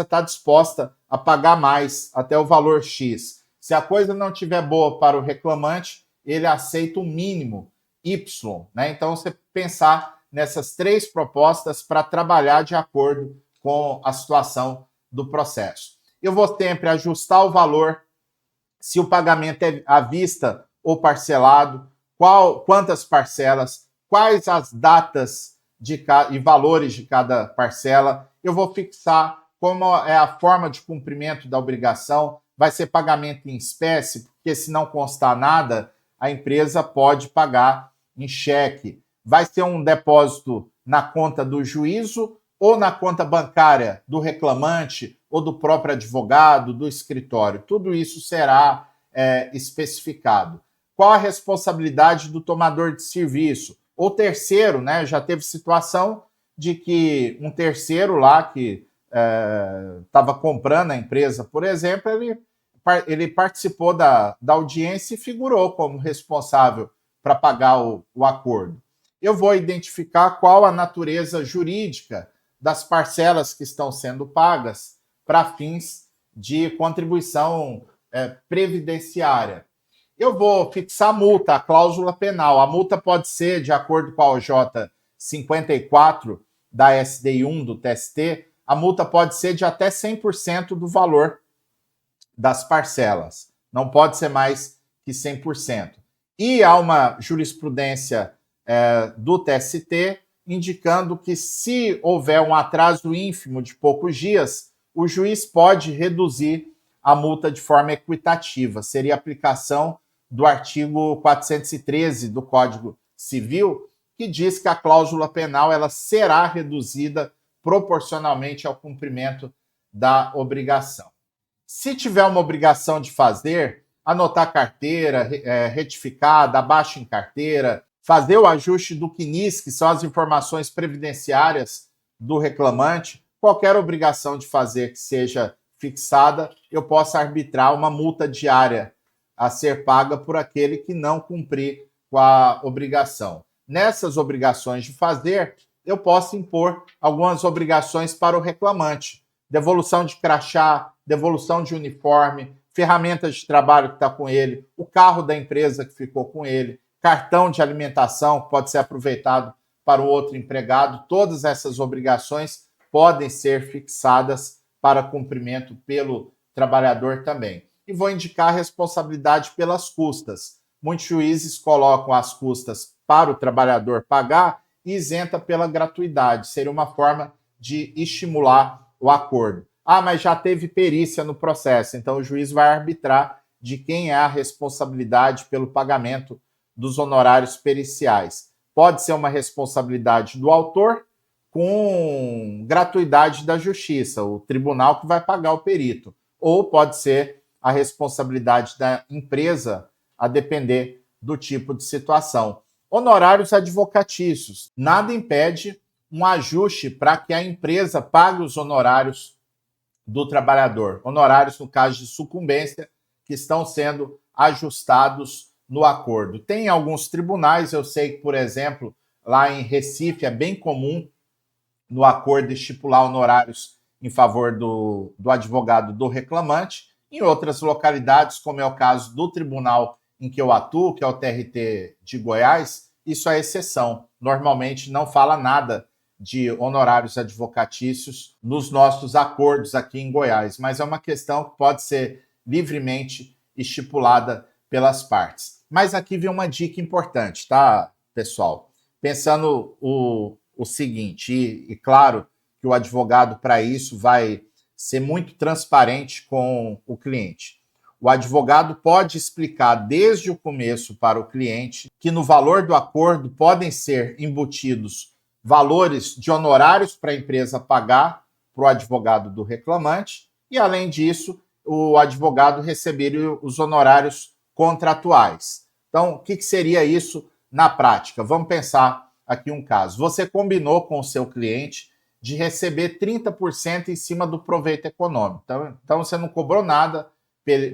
está disposta a pagar mais, até o valor X. Se a coisa não estiver boa para o reclamante, ele aceita o mínimo Y. Né? Então, você pensar nessas 3 propostas para trabalhar de acordo com a situação do processo. Eu vou sempre ajustar o valor, se o pagamento é à vista ou parcelado, quantas parcelas, quais as datas e valores de cada parcela. Eu vou fixar como é a forma de cumprimento da obrigação. Vai ser pagamento em espécie, porque se não constar nada, a empresa pode pagar em cheque. Vai ser um depósito na conta do juízo ou na conta bancária do reclamante ou do próprio advogado, do escritório. Tudo isso será especificado. Qual a responsabilidade do tomador de serviço? Ou terceiro, né? Já teve situação de que um terceiro lá que estava comprando a empresa, por exemplo, ele participou da audiência e figurou como responsável para pagar o acordo. Eu vou identificar qual a natureza jurídica das parcelas que estão sendo pagas para fins de contribuição previdenciária. Eu vou fixar a multa, a cláusula penal. A multa pode ser, de acordo com a OJ 54 da SDI 1 do TST, a multa pode ser de até 100% do valor das parcelas. Não pode ser mais que 100%. E há uma jurisprudência do TST indicando que, se houver um atraso ínfimo de poucos dias, o juiz pode reduzir a multa de forma equitativa. Seria a aplicação do artigo 413 do Código Civil, que diz que a cláusula penal ela será reduzida proporcionalmente ao cumprimento da obrigação. Se tiver uma obrigação de fazer, anotar carteira retificada, abaixo em carteira, fazer o ajuste do CNIS, que são as informações previdenciárias do reclamante, qualquer obrigação de fazer que seja fixada, eu posso arbitrar uma multa diária a ser paga por aquele que não cumprir com a obrigação. Nessas obrigações de fazer, eu posso impor algumas obrigações para o reclamante. Devolução de crachá, devolução de uniforme, ferramentas de trabalho que está com ele, o carro da empresa que ficou com ele, cartão de alimentação que pode ser aproveitado para o outro empregado. Todas essas obrigações podem ser fixadas para cumprimento pelo trabalhador também. E vou indicar a responsabilidade pelas custas. Muitos juízes colocam as custas para o trabalhador pagar e isenta pela gratuidade. Seria uma forma de estimular o acordo. Ah, mas já teve perícia no processo, então o juiz vai arbitrar de quem é a responsabilidade pelo pagamento dos honorários periciais. Pode ser uma responsabilidade do autor com gratuidade da justiça, o tribunal que vai pagar o perito. Ou pode ser a responsabilidade da empresa, a depender do tipo de situação. Honorários advocatícios. Nada impede um ajuste para que a empresa pague os honorários do trabalhador. Honorários, no caso de sucumbência, que estão sendo ajustados no acordo. Tem alguns tribunais, eu sei que, por exemplo, lá em Recife é bem comum no acordo estipular honorários em favor do advogado do reclamante. Em outras localidades, como é o caso do tribunal em que eu atuo, que é o TRT de Goiás, isso é exceção. Normalmente não fala nada de honorários advocatícios nos nossos acordos aqui em Goiás, mas é uma questão que pode ser livremente estipulada pelas partes. Mas aqui vem uma dica importante, tá, pessoal? Pensando o seguinte, e claro que o advogado, para isso, vai ser muito transparente com o cliente. O advogado pode explicar desde o começo para o cliente que no valor do acordo podem ser embutidos valores de honorários para a empresa pagar para o advogado do reclamante e, além disso, o advogado receber os honorários contratuais. Então, o que seria isso na prática? Vamos pensar aqui um caso. Você combinou com o seu cliente de receber 30% em cima do proveito econômico. Então você não cobrou nada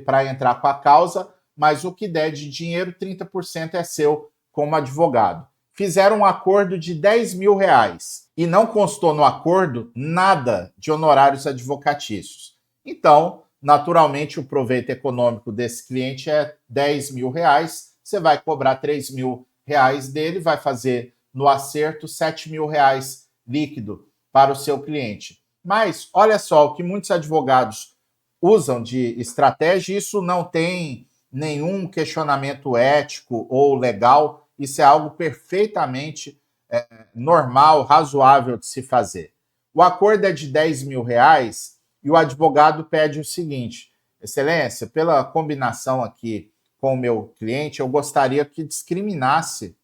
para entrar com a causa, mas o que der de dinheiro, 30% é seu como advogado. Fizeram um acordo de R$10.000 e não constou no acordo nada de honorários advocatícios. Então, naturalmente, o proveito econômico desse cliente é R$10.000, você vai cobrar R$3.000 dele, vai fazer no acerto R$7.000 líquido para o seu cliente. Mas, olha só, o que muitos advogados usam de estratégia, isso não tem nenhum questionamento ético ou legal, isso é algo perfeitamente normal, razoável de se fazer. O acordo é de R$10.000 e o advogado pede o seguinte: Excelência, pela combinação aqui com o meu cliente, eu gostaria que discriminasse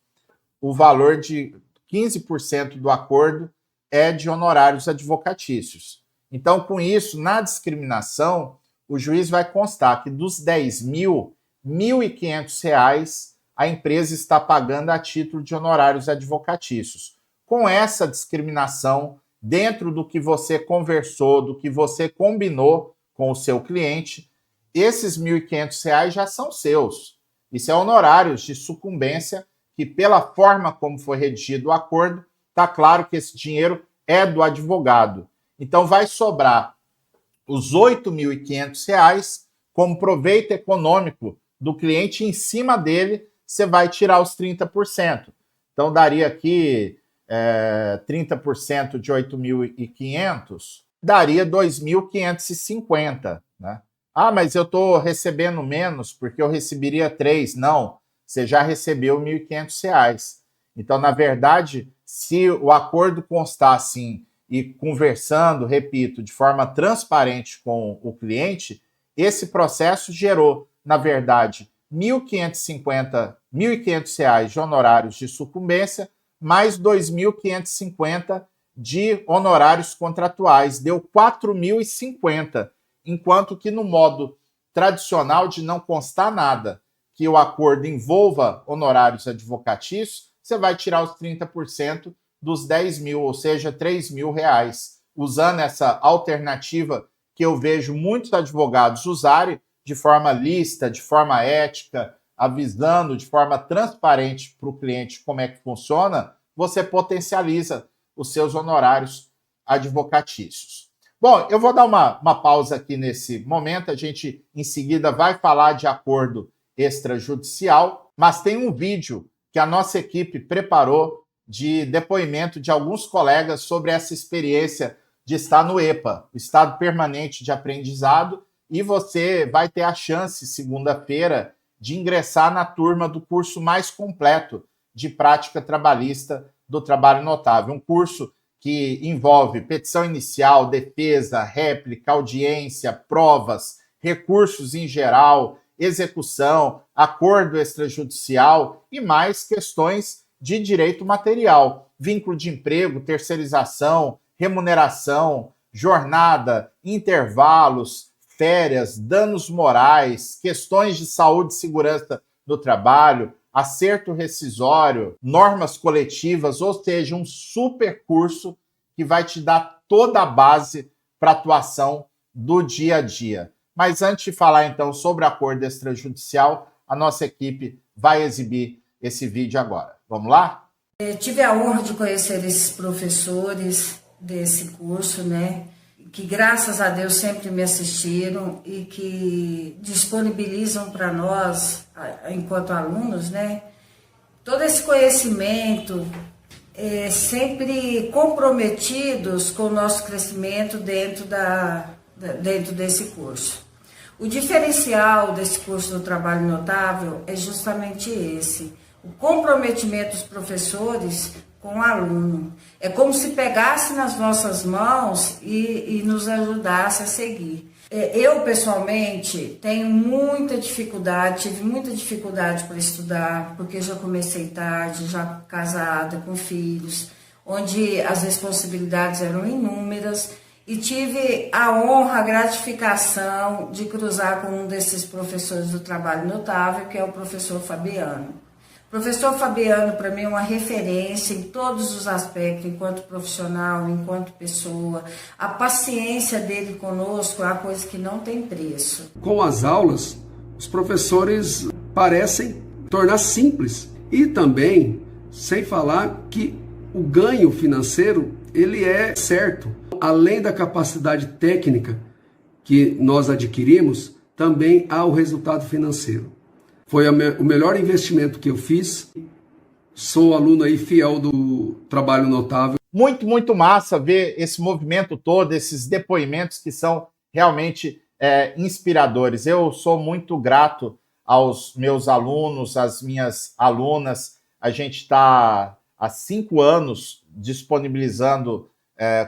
o valor de 15% do acordo é de honorários advocatícios. Então, com isso, na discriminação, o juiz vai constar que dos 10.000, R$1.500 a empresa está pagando a título de honorários advocatícios. Com essa discriminação, dentro do que você conversou, do que você combinou com o seu cliente, esses R$1.500 já são seus. Isso é honorários de sucumbência que, pela forma como foi redigido o acordo, está claro que esse dinheiro é do advogado. Então, vai sobrar os R$8.500 como proveito econômico do cliente, em cima dele você vai tirar os 30%. Então, daria aqui 30% de 8.500, daria 2.550, né? Ah, mas eu estou recebendo menos porque eu receberia 3. Não, você já recebeu R$1.500. Então, na verdade, se o acordo constar assim e conversando, repito, de forma transparente com o cliente, esse processo gerou, na verdade, R$1.550 de honorários de sucumbência, mais 2.550 de honorários contratuais, deu 4.050, enquanto que no modo tradicional de não constar nada, que o acordo envolva honorários advocatícios, você vai tirar os 30% dos 10.000, ou seja, R$3.000, usando essa alternativa que eu vejo muitos advogados usarem de forma lícita, de forma ética, avisando de forma transparente para o cliente como é que funciona, você potencializa os seus honorários advocatícios. Bom, eu vou dar uma pausa aqui nesse momento, a gente em seguida vai falar de acordo extrajudicial, mas tem um vídeo que a nossa equipe preparou de depoimento de alguns colegas sobre essa experiência de estar no EPA, o Estado Permanente de Aprendizado, e você vai ter a chance, segunda-feira, de ingressar na turma do curso mais completo de prática trabalhista do Trabalho Notável. Um curso que envolve petição inicial, defesa, réplica, audiência, provas, recursos em geral, execução, acordo extrajudicial e mais questões de direito material, vínculo de emprego, terceirização, remuneração, jornada, intervalos, férias, danos morais, questões de saúde e segurança do trabalho, acerto rescisório, normas coletivas, ou seja, um super curso que vai te dar toda a base para a atuação do dia a dia. Mas antes de falar então sobre acordo extrajudicial, a nossa equipe vai exibir esse vídeo agora. Vamos lá? Eu tive a honra de conhecer esses professores desse curso, né? Que graças a Deus sempre me assistiram e que disponibilizam para nós, enquanto alunos, né? Todo esse conhecimento, sempre comprometidos com o nosso crescimento dentro desse curso. O diferencial desse curso do trabalho notável é justamente esse, o comprometimento dos professores com o aluno. É como se pegasse nas nossas mãos e nos ajudasse a seguir. Eu, pessoalmente, tenho muita dificuldade, tive muita dificuldade para estudar, porque já comecei tarde, já casada, com filhos, onde as responsabilidades eram inúmeras, e tive a honra, a gratificação de cruzar com um desses professores do trabalho notável, que é o professor Fabiano. O professor Fabiano, para mim, é uma referência em todos os aspectos, enquanto profissional, enquanto pessoa. A paciência dele conosco é uma coisa que não tem preço. Com as aulas, os professores parecem tornar simples. E também, sem falar que o ganho financeiro, ele é certo. Além da capacidade técnica que nós adquirimos, também há o resultado financeiro. Foi o melhor investimento que eu fiz. Sou aluno aí fiel do trabalho notável. Muito massa ver esse movimento todo, esses depoimentos que são realmente inspiradores. Eu sou muito grato aos meus alunos, às minhas alunas. A gente está há 5 anos disponibilizando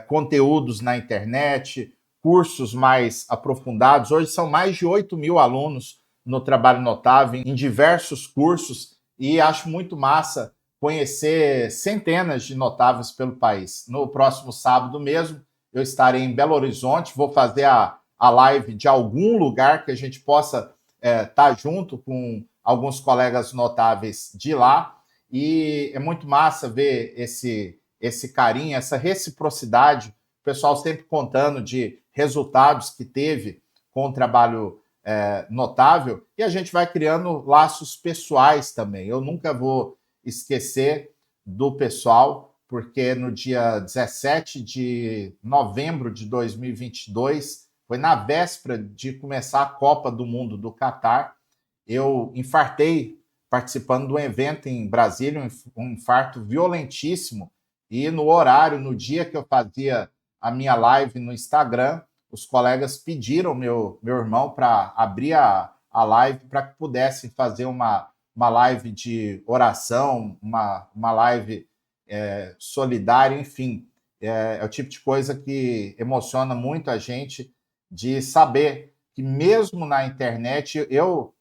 conteúdos na internet, cursos mais aprofundados. Hoje são mais de 8.000 alunos no trabalho notável, em diversos cursos, e acho muito massa conhecer centenas de notáveis pelo país. No próximo sábado mesmo, eu estarei em Belo Horizonte, vou fazer a live de algum lugar que a gente possa estar junto com alguns colegas notáveis de lá, e é muito massa ver esse carinho, essa reciprocidade, o pessoal sempre contando de resultados que teve com o trabalho notável, e a gente vai criando laços pessoais também. Eu nunca vou esquecer do pessoal, porque no dia 17 de novembro de 2022, foi na véspera de começar a Copa do Mundo do Catar, eu infartei participando de um evento em Brasília, um infarto violentíssimo, e no horário, no dia que eu fazia a minha live no Instagram, os colegas pediram meu irmão para abrir a live para que pudessem fazer uma live de oração, uma live solidária, enfim. É o tipo de coisa que emociona muito a gente, de saber que mesmo na internet, eu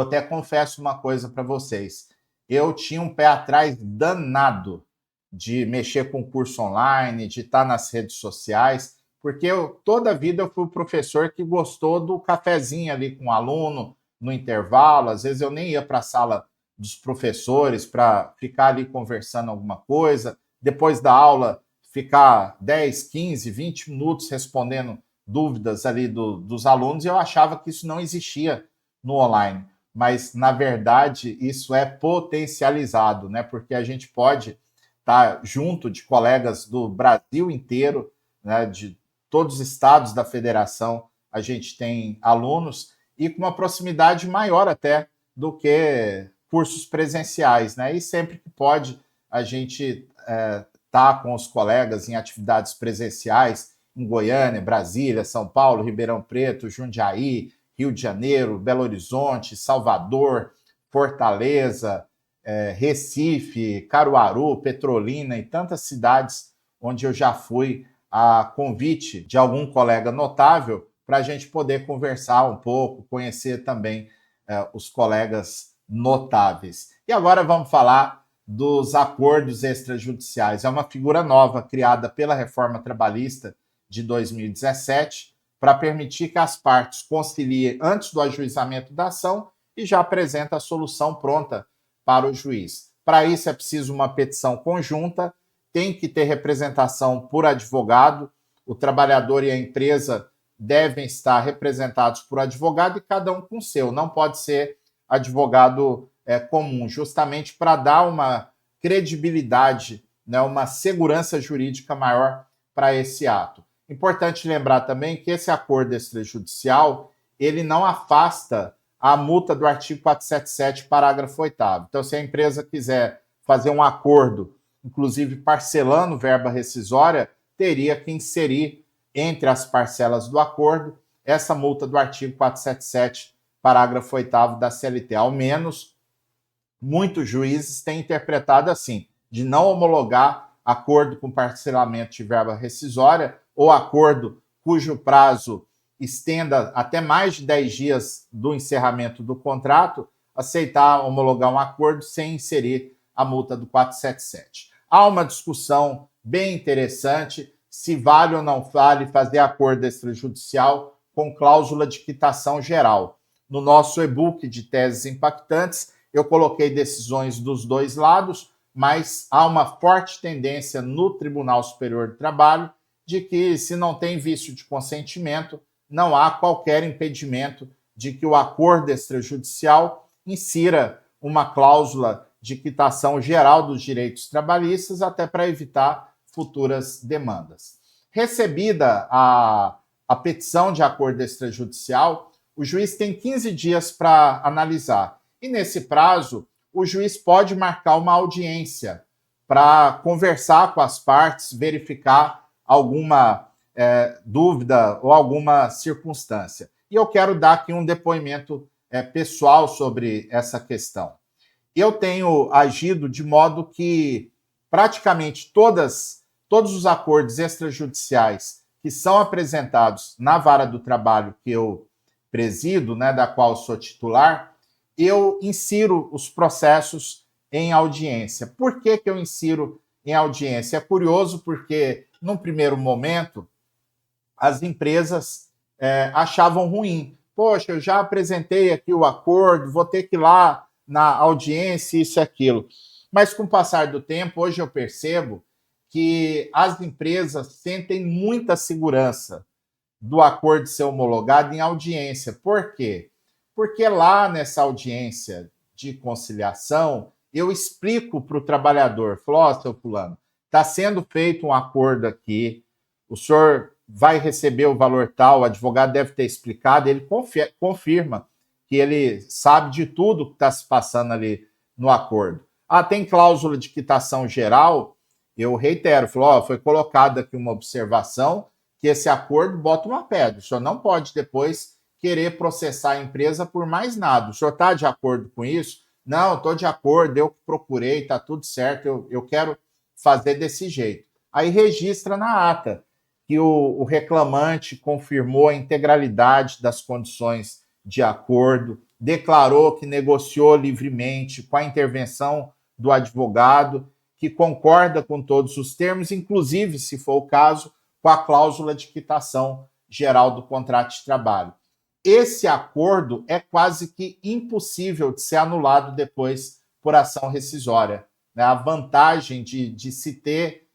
até confesso uma coisa para vocês, eu tinha um pé atrás danado de mexer com curso online, de estar nas redes sociais, porque toda a vida eu fui o professor que gostou do cafezinho ali com o aluno, no intervalo. Às vezes eu nem ia para a sala dos professores para ficar ali conversando alguma coisa, depois da aula ficar 10, 15, 20 minutos respondendo dúvidas ali dos alunos, e eu achava que isso não existia no online. Mas, na verdade, isso é potencializado, né? Porque a gente pode estar junto de colegas do Brasil inteiro, né? De todos os estados da federação, a gente tem alunos, e com uma proximidade maior até do que cursos presenciais, né? E sempre que pode, a gente tá com os colegas em atividades presenciais em Goiânia, Brasília, São Paulo, Ribeirão Preto, Jundiaí, Rio de Janeiro, Belo Horizonte, Salvador, Fortaleza, Recife, Caruaru, Petrolina e tantas cidades onde eu já fui a convite de algum colega notável para a gente poder conversar um pouco, conhecer também os colegas notáveis. E agora vamos falar dos acordos extrajudiciais. É uma figura nova criada pela reforma trabalhista de 2017 para permitir que as partes conciliem antes do ajuizamento da ação e já apresenta a solução pronta para o juiz. Para isso é preciso uma petição conjunta, tem que ter representação por advogado, o trabalhador e a empresa devem estar representados por advogado e cada um com o seu, não pode ser advogado comum, justamente para dar uma credibilidade, né, uma segurança jurídica maior para esse ato. Importante lembrar também que esse acordo extrajudicial, ele não afasta a multa do artigo 477, parágrafo 8º. Então, se a empresa quiser fazer um acordo, inclusive parcelando verba rescisória, teria que inserir entre as parcelas do acordo essa multa do artigo 477, parágrafo 8º da CLT. Ao menos, muitos juízes têm interpretado assim, de não homologar acordo com parcelamento de verba rescisória ou acordo cujo prazo estenda até mais de 10 dias do encerramento do contrato, aceitar homologar um acordo sem inserir a multa do 477. Há uma discussão bem interessante se vale ou não vale fazer acordo extrajudicial com cláusula de quitação geral. No nosso e-book de teses impactantes, eu coloquei decisões dos dois lados, mas há uma forte tendência no Tribunal Superior do Trabalho de que, se não tem vício de consentimento, não há qualquer impedimento de que o acordo extrajudicial insira uma cláusula de quitação geral dos direitos trabalhistas, até para evitar futuras demandas. Recebida a petição de acordo extrajudicial, o juiz tem 15 dias para analisar. E, nesse prazo, o juiz pode marcar uma audiência para conversar com as partes, verificar alguma dúvida ou alguma circunstância. E eu quero dar aqui um depoimento pessoal sobre essa questão. Eu tenho agido de modo que praticamente todos os acordos extrajudiciais que são apresentados na vara do trabalho que eu presido, né, da qual sou titular, eu insiro os processos em audiência. Por que eu insiro em audiência? É curioso porque, num primeiro momento, as empresas achavam ruim. Poxa, eu já apresentei aqui o acordo, vou ter que ir lá na audiência, isso e aquilo. Mas, com o passar do tempo, hoje eu percebo que as empresas sentem muita segurança do acordo ser homologado em audiência. Por quê? Porque lá nessa audiência de conciliação, eu explico para o trabalhador, falo, ó, seu fulano, está sendo feito um acordo aqui, o senhor vai receber o valor tal, o advogado deve ter explicado, ele confirma que ele sabe de tudo que está se passando ali no acordo. Ah, tem cláusula de quitação geral? Eu reitero, falo, ó, foi colocada aqui uma observação que esse acordo bota uma pedra, o senhor não pode depois querer processar a empresa por mais nada. O senhor está de acordo com isso? Não, estou de acordo, eu procurei, está tudo certo, eu quero fazer desse jeito. Aí registra na ata que o reclamante confirmou a integralidade das condições de acordo, declarou que negociou livremente com a intervenção do advogado, que concorda com todos os termos, inclusive, se for o caso, com a cláusula de quitação geral do contrato de trabalho. Esse acordo é quase que impossível de ser anulado depois por ação rescisória, né? A vantagem de se ter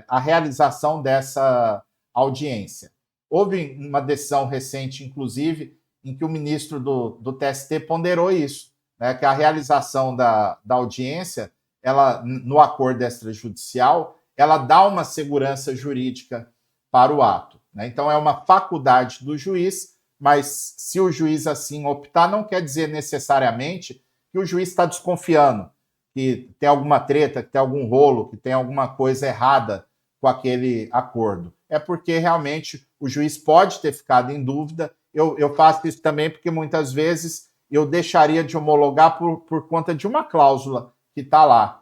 a realização dessa audiência. Houve uma decisão recente, inclusive, em que o ministro do TST ponderou isso, né? Que a realização da audiência, ela, no acordo extrajudicial, ela dá uma segurança jurídica para o ato, né? Então, é uma faculdade do juiz, mas se o juiz assim optar, não quer dizer necessariamente que o juiz está desconfiando, que tem alguma treta, que tem algum rolo, que tem alguma coisa errada com aquele acordo. É porque realmente o juiz pode ter ficado em dúvida. Eu faço isso também porque muitas vezes eu deixaria de homologar por conta de uma cláusula que está lá.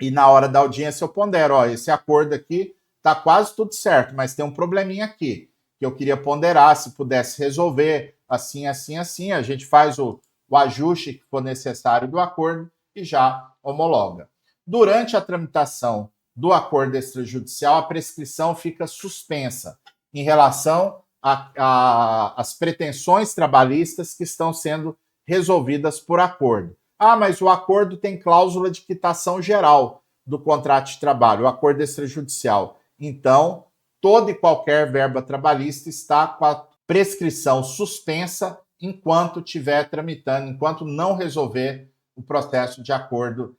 E na hora da audiência eu pondero, ó, esse acordo aqui está quase tudo certo, mas tem um probleminha aqui. que eu queria ponderar, se pudesse resolver assim, assim, assim, a gente faz o ajuste que for necessário do acordo e já homologa. Durante a tramitação do acordo extrajudicial, a prescrição fica suspensa em relação às pretensões trabalhistas que estão sendo resolvidas por acordo. Ah, mas o acordo tem cláusula de quitação geral do contrato de trabalho, o acordo extrajudicial. Então, toda e qualquer verba trabalhista está com a prescrição suspensa enquanto estiver tramitando, enquanto não resolver o processo de acordo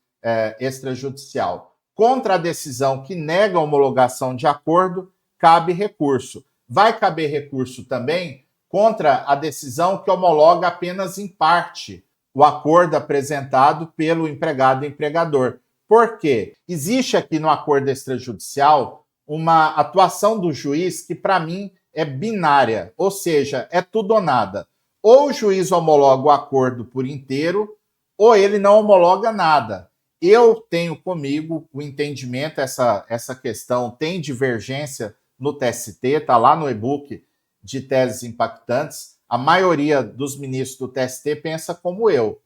extrajudicial. Contra a decisão que nega a homologação de acordo, cabe recurso. Vai caber recurso também contra a decisão que homologa apenas em parte o acordo apresentado pelo empregado e empregador. Por quê? Existe aqui no acordo extrajudicial uma atuação do juiz que, para mim, é binária, ou seja, é tudo ou nada. Ou o juiz homologa o acordo por inteiro, ou ele não homologa nada. Eu tenho comigo o entendimento, essa questão tem divergência no TST, está lá no e-book de teses impactantes. A maioria dos ministros do TST pensa como eu,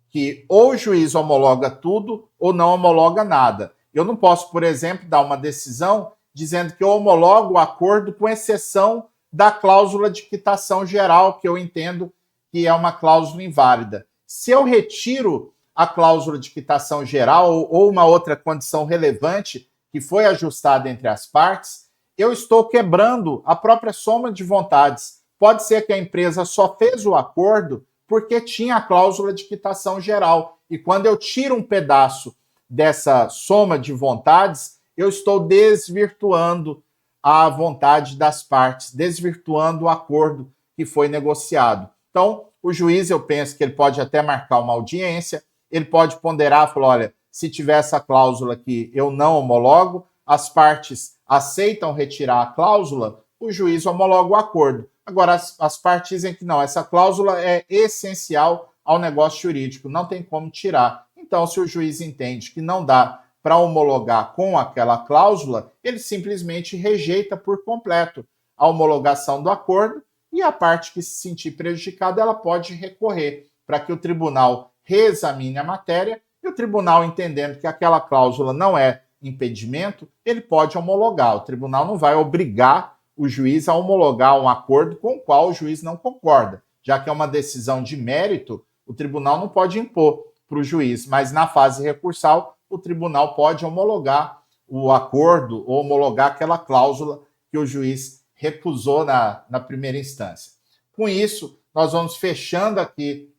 que ou o juiz homologa tudo ou não homologa nada. Eu não posso, por exemplo, dar uma decisão dizendo que eu homologo o acordo com exceção da cláusula de quitação geral, que eu entendo que é uma cláusula inválida. Se eu retiro a cláusula de quitação geral ou uma outra condição relevante que foi ajustada entre as partes, eu estou quebrando a própria soma de vontades. Pode ser que a empresa só fez o acordo porque tinha a cláusula de quitação geral. E quando eu tiro um pedaço dessa soma de vontades, eu estou desvirtuando a vontade das partes, desvirtuando o acordo que foi negociado. Então, o juiz, eu penso que ele pode até marcar uma audiência, ele pode ponderar, falar, olha, se tiver essa cláusula aqui, eu não homologo, as partes aceitam retirar a cláusula, o juiz homologa o acordo. Agora, as partes dizem que não, essa cláusula é essencial ao negócio jurídico, não tem como tirar. Então, se o juiz entende que não dá para homologar com aquela cláusula, ele simplesmente rejeita por completo a homologação do acordo e a parte que se sentir prejudicada, ela pode recorrer para que o tribunal reexamine a matéria e o tribunal, entendendo que aquela cláusula não é impedimento, ele pode homologar. O tribunal não vai obrigar o juiz a homologar um acordo com o qual o juiz não concorda. Já que é uma decisão de mérito, o tribunal não pode impor para o juiz, mas na fase recursal, o tribunal pode homologar o acordo ou homologar aquela cláusula que o juiz recusou na primeira instância. Com isso, nós vamos fechando aqui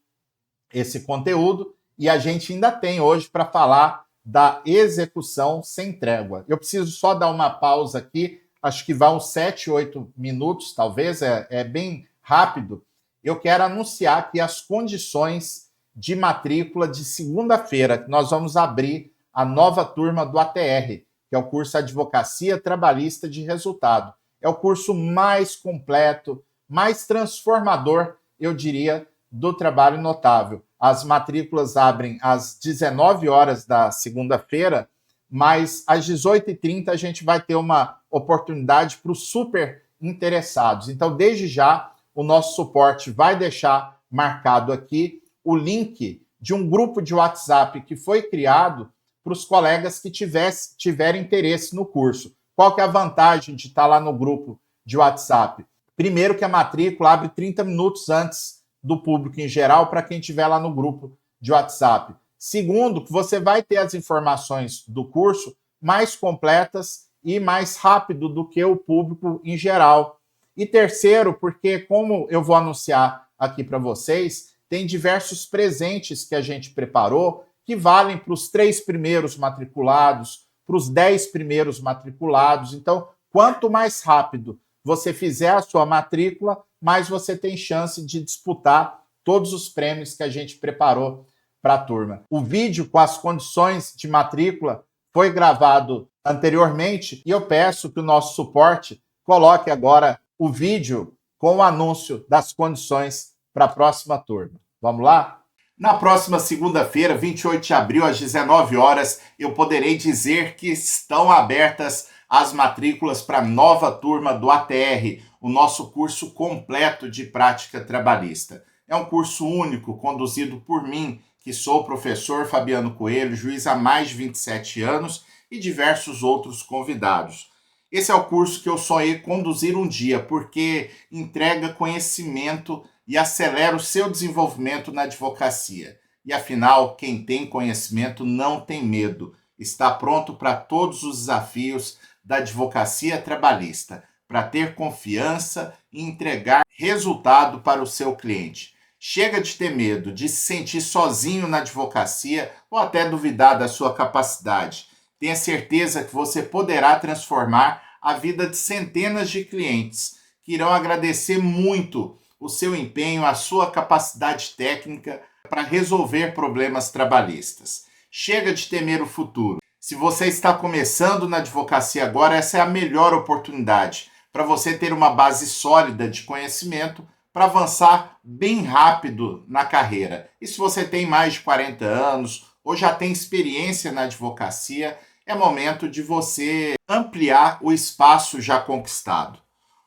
esse conteúdo e a gente ainda tem hoje para falar da execução sem trégua. Eu preciso só dar uma pausa aqui, acho que vai uns 7, 8 minutos, talvez, é bem rápido. Eu quero anunciar aqui as condições de matrícula de segunda-feira, que nós vamos abrir a nova turma do ATR, que é o curso Advocacia Trabalhista de Resultado. É o curso mais completo, mais transformador, eu diria, do trabalho notável. As matrículas abrem às 19 horas da segunda-feira, mas às 18h30 a gente vai ter uma oportunidade para os super interessados. Então, desde já, o nosso suporte vai deixar marcado aqui o link de um grupo de WhatsApp que foi criado para os colegas que tiverem interesse no curso. Qual que é a vantagem de estar lá no grupo de WhatsApp? Primeiro que a matrícula abre 30 minutos antes do público em geral para quem estiver lá no grupo de WhatsApp. Segundo, que você vai ter as informações do curso mais completas e mais rápido do que o público em geral. E terceiro, porque como eu vou anunciar aqui para vocês, tem diversos presentes que a gente preparou que valem para os 3 primeiros matriculados, para os 10 primeiros matriculados. Então, quanto mais rápido você fizer a sua matrícula, mais você tem chance de disputar todos os prêmios que a gente preparou para a turma. O vídeo com as condições de matrícula foi gravado anteriormente e eu peço que o nosso suporte coloque agora o vídeo com o anúncio das condições para a próxima turma. Vamos lá? Na próxima segunda-feira, 28 de abril, às 19 horas, eu poderei dizer que estão abertas as matrículas para a nova turma do ATR, o nosso curso completo de prática trabalhista. É um curso único, conduzido por mim, que sou o professor Fabiano Coelho, juiz há mais de 27 anos, e diversos outros convidados. Esse é o curso que eu sonhei conduzir um dia, porque entrega conhecimento e acelera o seu desenvolvimento na advocacia. E afinal, quem tem conhecimento não tem medo, está pronto para todos os desafios da advocacia trabalhista, para ter confiança e entregar resultado para o seu cliente. Chega de ter medo, de se sentir sozinho na advocacia ou até duvidar da sua capacidade. Tenha certeza que você poderá transformar a vida de centenas de clientes que irão agradecer muito o seu empenho, a sua capacidade técnica para resolver problemas trabalhistas. Chega de temer o futuro. Se você está começando na advocacia agora, essa é a melhor oportunidade para você ter uma base sólida de conhecimento para avançar bem rápido na carreira. E se você tem mais de 40 anos ou já tem experiência na advocacia, é momento de você ampliar o espaço já conquistado.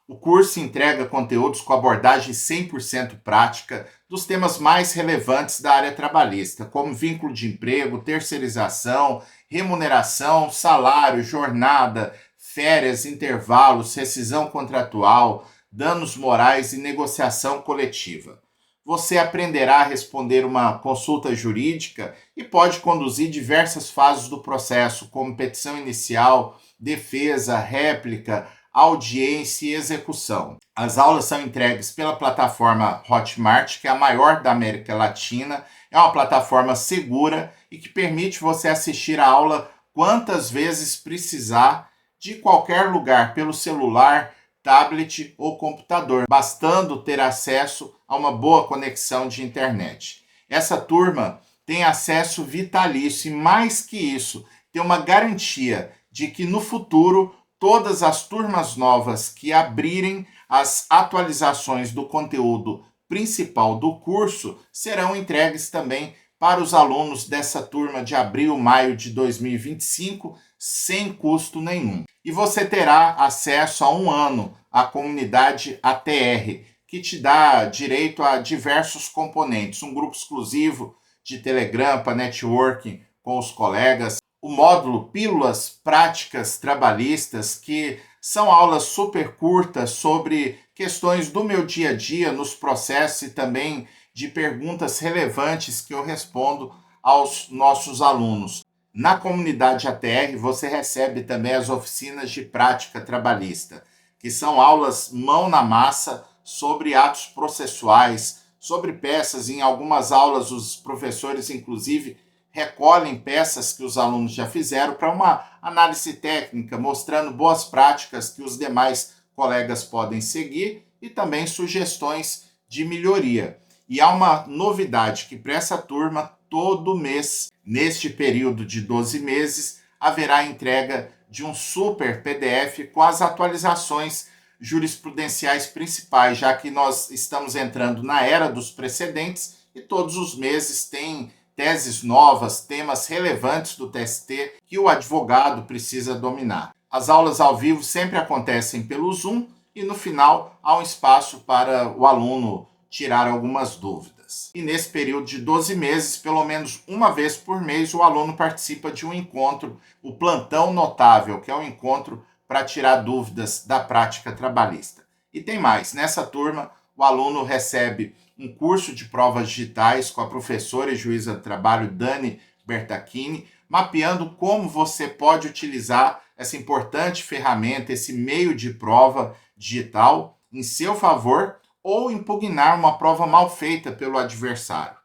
O curso entrega conteúdos com abordagem 100% prática dos temas mais relevantes da área trabalhista, como vínculo de emprego, terceirização, remuneração, salário, jornada, férias, intervalos, rescisão contratual, danos morais e negociação coletiva. Você aprenderá a responder uma consulta jurídica e pode conduzir diversas fases do processo, como petição inicial, defesa, réplica, audiência e execução. As aulas são entregues pela plataforma Hotmart, que é a maior da América Latina. É uma plataforma segura e que permite você assistir a aula quantas vezes precisar, de qualquer lugar, pelo celular, tablet ou computador, bastando ter acesso a uma boa conexão de internet. Essa turma tem acesso vitalício e, mais que isso, tem uma garantia de que no futuro todas as turmas novas que abrirem as atualizações do conteúdo principal do curso serão entregues também para os alunos dessa turma de abril-maio de 2025, sem custo nenhum. E você terá acesso a um ano à comunidade ATR, que te dá direito a diversos componentes, um grupo exclusivo de Telegram para networking com os colegas, o módulo Pílulas Práticas Trabalhistas, que são aulas super curtas sobre questões do meu dia a dia nos processos e também de perguntas relevantes que eu respondo aos nossos alunos. Na comunidade ATR você recebe também as oficinas de prática trabalhista, que são aulas mão na massa sobre atos processuais, sobre peças. Em algumas aulas os professores inclusive recolhem peças que os alunos já fizeram para uma análise técnica, mostrando boas práticas que os demais colegas podem seguir e também sugestões de melhoria. E há uma novidade que para essa turma, todo mês, neste período de 12 meses, haverá a entrega de um super PDF com as atualizações jurisprudenciais principais, já que nós estamos entrando na era dos precedentes e todos os meses tem teses novas, temas relevantes do TST que o advogado precisa dominar. As aulas ao vivo sempre acontecem pelo Zoom e no final há um espaço para o aluno tirar algumas dúvidas. E nesse período de 12 meses, pelo menos uma vez por mês, o aluno participa de um encontro, o Plantão Notável, que é um encontro para tirar dúvidas da prática trabalhista. E tem mais, nessa turma o aluno recebe um curso de provas digitais com a professora e juíza do trabalho Dani Bertacchini, mapeando como você pode utilizar essa importante ferramenta, esse meio de prova digital em seu favor ou impugnar uma prova mal feita pelo adversário.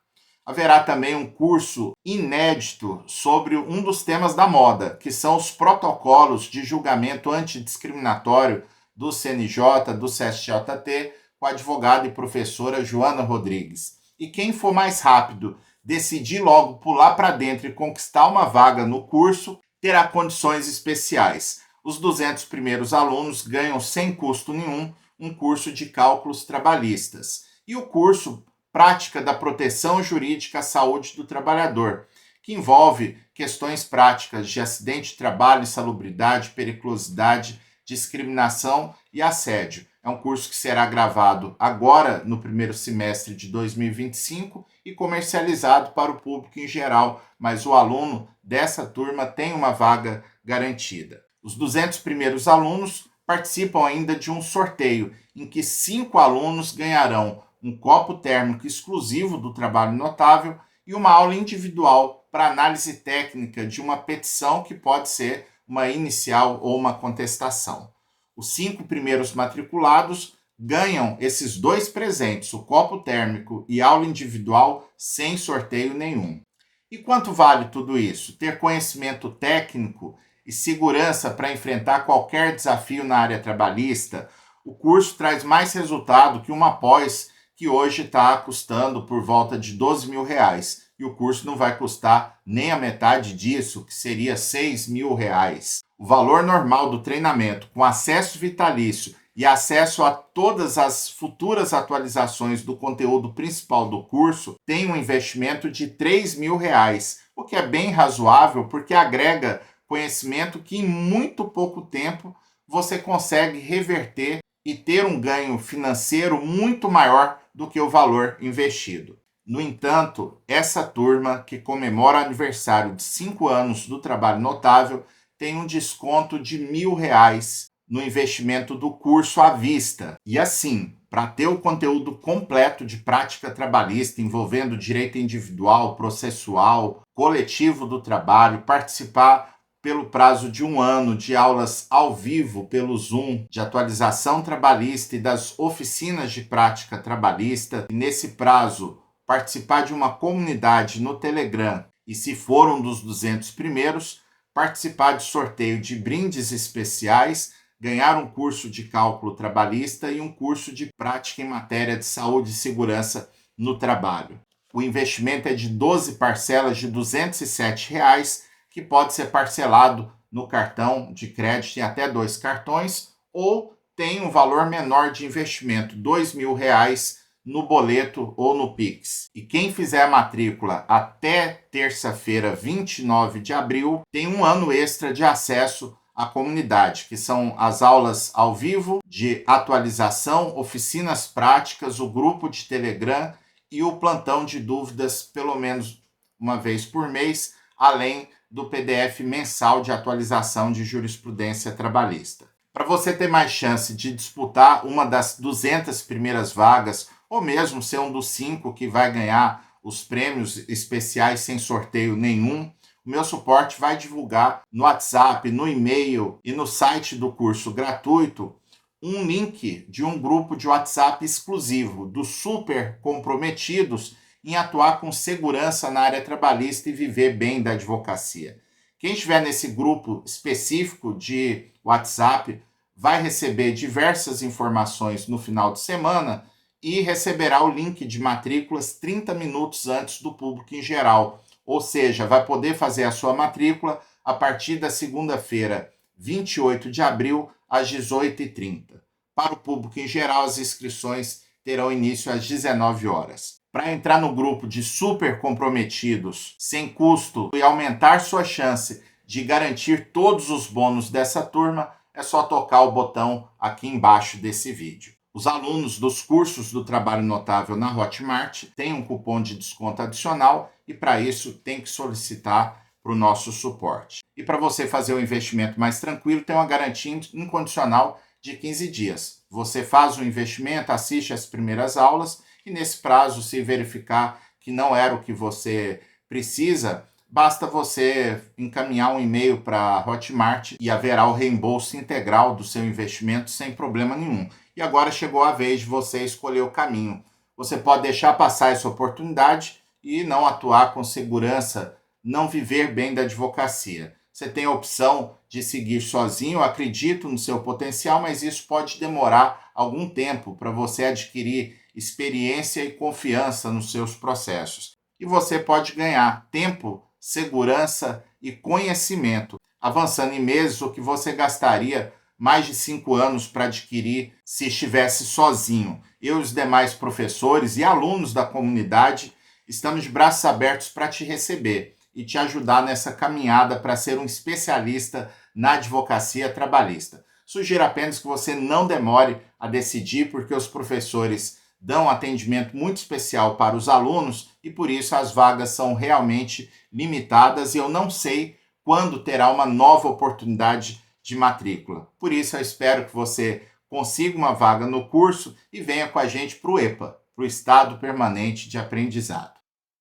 Haverá também um curso inédito sobre um dos temas da moda, que são os protocolos de julgamento antidiscriminatório do CNJ, do CSJT, com a advogada e professora Joana Rodrigues. E quem for mais rápido, decidir logo pular para dentro e conquistar uma vaga no curso, terá condições especiais. Os 200 primeiros alunos ganham sem custo nenhum um curso de cálculos trabalhistas e o curso Prática da Proteção Jurídica à Saúde do Trabalhador, que envolve questões práticas de acidente de trabalho, insalubridade, periculosidade, discriminação e assédio. É um curso que será gravado agora no primeiro semestre de 2025 e comercializado para o público em geral, mas o aluno dessa turma tem uma vaga garantida. Os 200 primeiros alunos participam ainda de um sorteio em que 5 alunos ganharão um copo térmico exclusivo do Trabalho Notável e uma aula individual para análise técnica de uma petição que pode ser uma inicial ou uma contestação. Os 5 primeiros matriculados ganham esses 2 presentes, o copo térmico e aula individual, sem sorteio nenhum. E quanto vale tudo isso? Ter conhecimento técnico e segurança para enfrentar qualquer desafio na área trabalhista. O curso traz mais resultado que uma pós que hoje está custando por volta de R$12.000. E o curso não vai custar nem a metade disso, que seria R$6.000. O valor normal do treinamento, com acesso vitalício e acesso a todas as futuras atualizações do conteúdo principal do curso, tem um investimento de R$3.000, o que é bem razoável porque agrega conhecimento que em muito pouco tempo você consegue reverter e ter um ganho financeiro muito maior do que o valor investido. No entanto, essa turma que comemora o aniversário de 5 anos do Trabalho Notável tem um desconto de R$1.000 no investimento do curso à vista. E assim, para ter o conteúdo completo de prática trabalhista envolvendo direito individual, processual, coletivo do trabalho, participar pelo prazo de 1 ano de aulas ao vivo pelo Zoom, de atualização trabalhista e das oficinas de prática trabalhista, e nesse prazo participar de uma comunidade no Telegram e, se for um dos 200 primeiros, participar de sorteio de brindes especiais, ganhar um curso de cálculo trabalhista e um curso de prática em matéria de saúde e segurança no trabalho. O investimento é de 12 parcelas de R$207, que pode ser parcelado no cartão de crédito em até 2 cartões, ou tem um valor menor de investimento, R$2.000, no boleto ou no Pix. E quem fizer a matrícula até terça-feira, 29 de abril, tem 1 ano extra de acesso à comunidade, que são as aulas ao vivo, de atualização, oficinas práticas, o grupo de Telegram e o plantão de dúvidas, pelo menos uma vez por mês, além do PDF mensal de atualização de jurisprudência trabalhista. Para você ter mais chance de disputar uma das 200 primeiras vagas, ou mesmo ser um dos 5 que vai ganhar os prêmios especiais sem sorteio nenhum, o meu suporte vai divulgar no WhatsApp, no e-mail e no site do curso gratuito um link de um grupo de WhatsApp exclusivo dos super comprometidos em atuar com segurança na área trabalhista e viver bem da advocacia. Quem estiver nesse grupo específico de WhatsApp vai receber diversas informações no final de semana e receberá o link de matrículas 30 minutos antes do público em geral. Ou seja, vai poder fazer a sua matrícula a partir da segunda-feira, 28 de abril, às 18h30. Para o público em geral, as inscrições terão início às 19 horas. Para entrar no grupo de super comprometidos, sem custo, e aumentar sua chance de garantir todos os bônus dessa turma, é só tocar o botão aqui embaixo desse vídeo. Os alunos dos cursos do Trabalho Notável na Hotmart têm um cupom de desconto adicional e, para isso, tem que solicitar para o nosso suporte. E para você fazer o investimento mais tranquilo, tem uma garantia incondicional de 15 dias. Você faz o investimento, assiste as primeiras aulas e, nesse prazo, se verificar que não era o que você precisa, basta você encaminhar um e-mail para a Hotmart e haverá o reembolso integral do seu investimento sem problema nenhum. E agora chegou a vez de você escolher o caminho. Você pode deixar passar essa oportunidade e não atuar com segurança, não viver bem da advocacia. Você tem a opção de seguir sozinho, eu acredito no seu potencial, mas isso pode demorar algum tempo para você adquirir experiência e confiança nos seus processos. E você pode ganhar tempo, segurança e conhecimento, avançando em meses o que você gastaria mais de 5 anos para adquirir se estivesse sozinho. Eu e os demais professores e alunos da comunidade estamos de braços abertos para te receber e te ajudar nessa caminhada para ser um especialista na advocacia trabalhista. Sugiro apenas que você não demore a decidir, porque os professores dão um atendimento muito especial para os alunos e por isso as vagas são realmente limitadas e eu não sei quando terá uma nova oportunidade de matrícula. Por isso eu espero que você consiga uma vaga no curso e venha com a gente para o EPA, para o Estado Permanente de Aprendizado.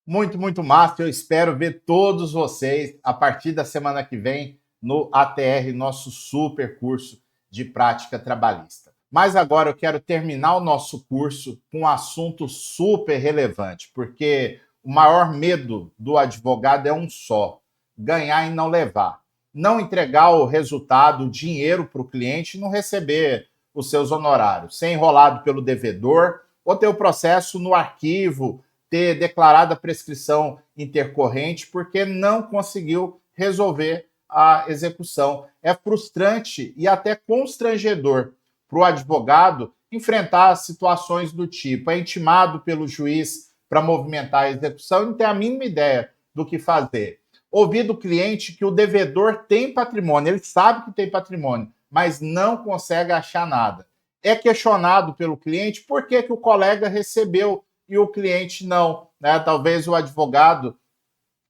Muito massa. Eu espero ver todos vocês a partir da semana que vem no ATR, nosso super curso de prática trabalhista. Mas agora eu quero terminar o nosso curso com um assunto super relevante, porque o maior medo do advogado é um só: ganhar e não levar. Não entregar o resultado, o dinheiro para o cliente e não receber os seus honorários, ser enrolado pelo devedor ou ter o processo no arquivo, ter declarado a prescrição intercorrente porque não conseguiu resolver a execução. É frustrante e até constrangedor para o advogado enfrentar situações do tipo: é intimado pelo juiz para movimentar a execução e não tem a mínima ideia do que fazer. Ouvir do cliente que o devedor tem patrimônio, ele sabe que tem patrimônio, mas não consegue achar nada. É questionado pelo cliente por que o colega recebeu e o cliente não, né? Talvez o advogado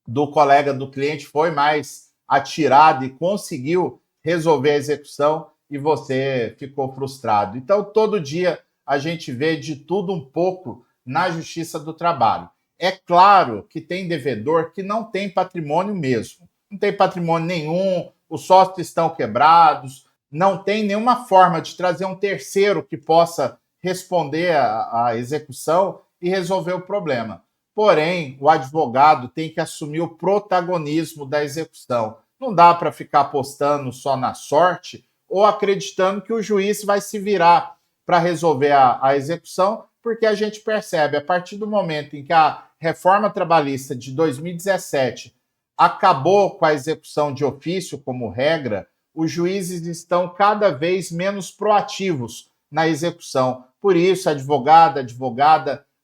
do colega do cliente foi mais atirado e conseguiu resolver a execução e você ficou frustrado. Então, todo dia a gente vê de tudo um pouco na Justiça do Trabalho. É claro que tem devedor que não tem patrimônio mesmo. Não tem patrimônio nenhum, os sócios estão quebrados, não tem nenhuma forma de trazer um terceiro que possa responder à execução e resolver o problema. Porém, o advogado tem que assumir o protagonismo da execução. Não dá para ficar apostando só na sorte ou acreditando que o juiz vai se virar para resolver a execução, porque a gente percebe, a partir do momento em que a reforma trabalhista de 2017 acabou com a execução de ofício como regra, os juízes estão cada vez menos proativos na execução. Por isso, advogada,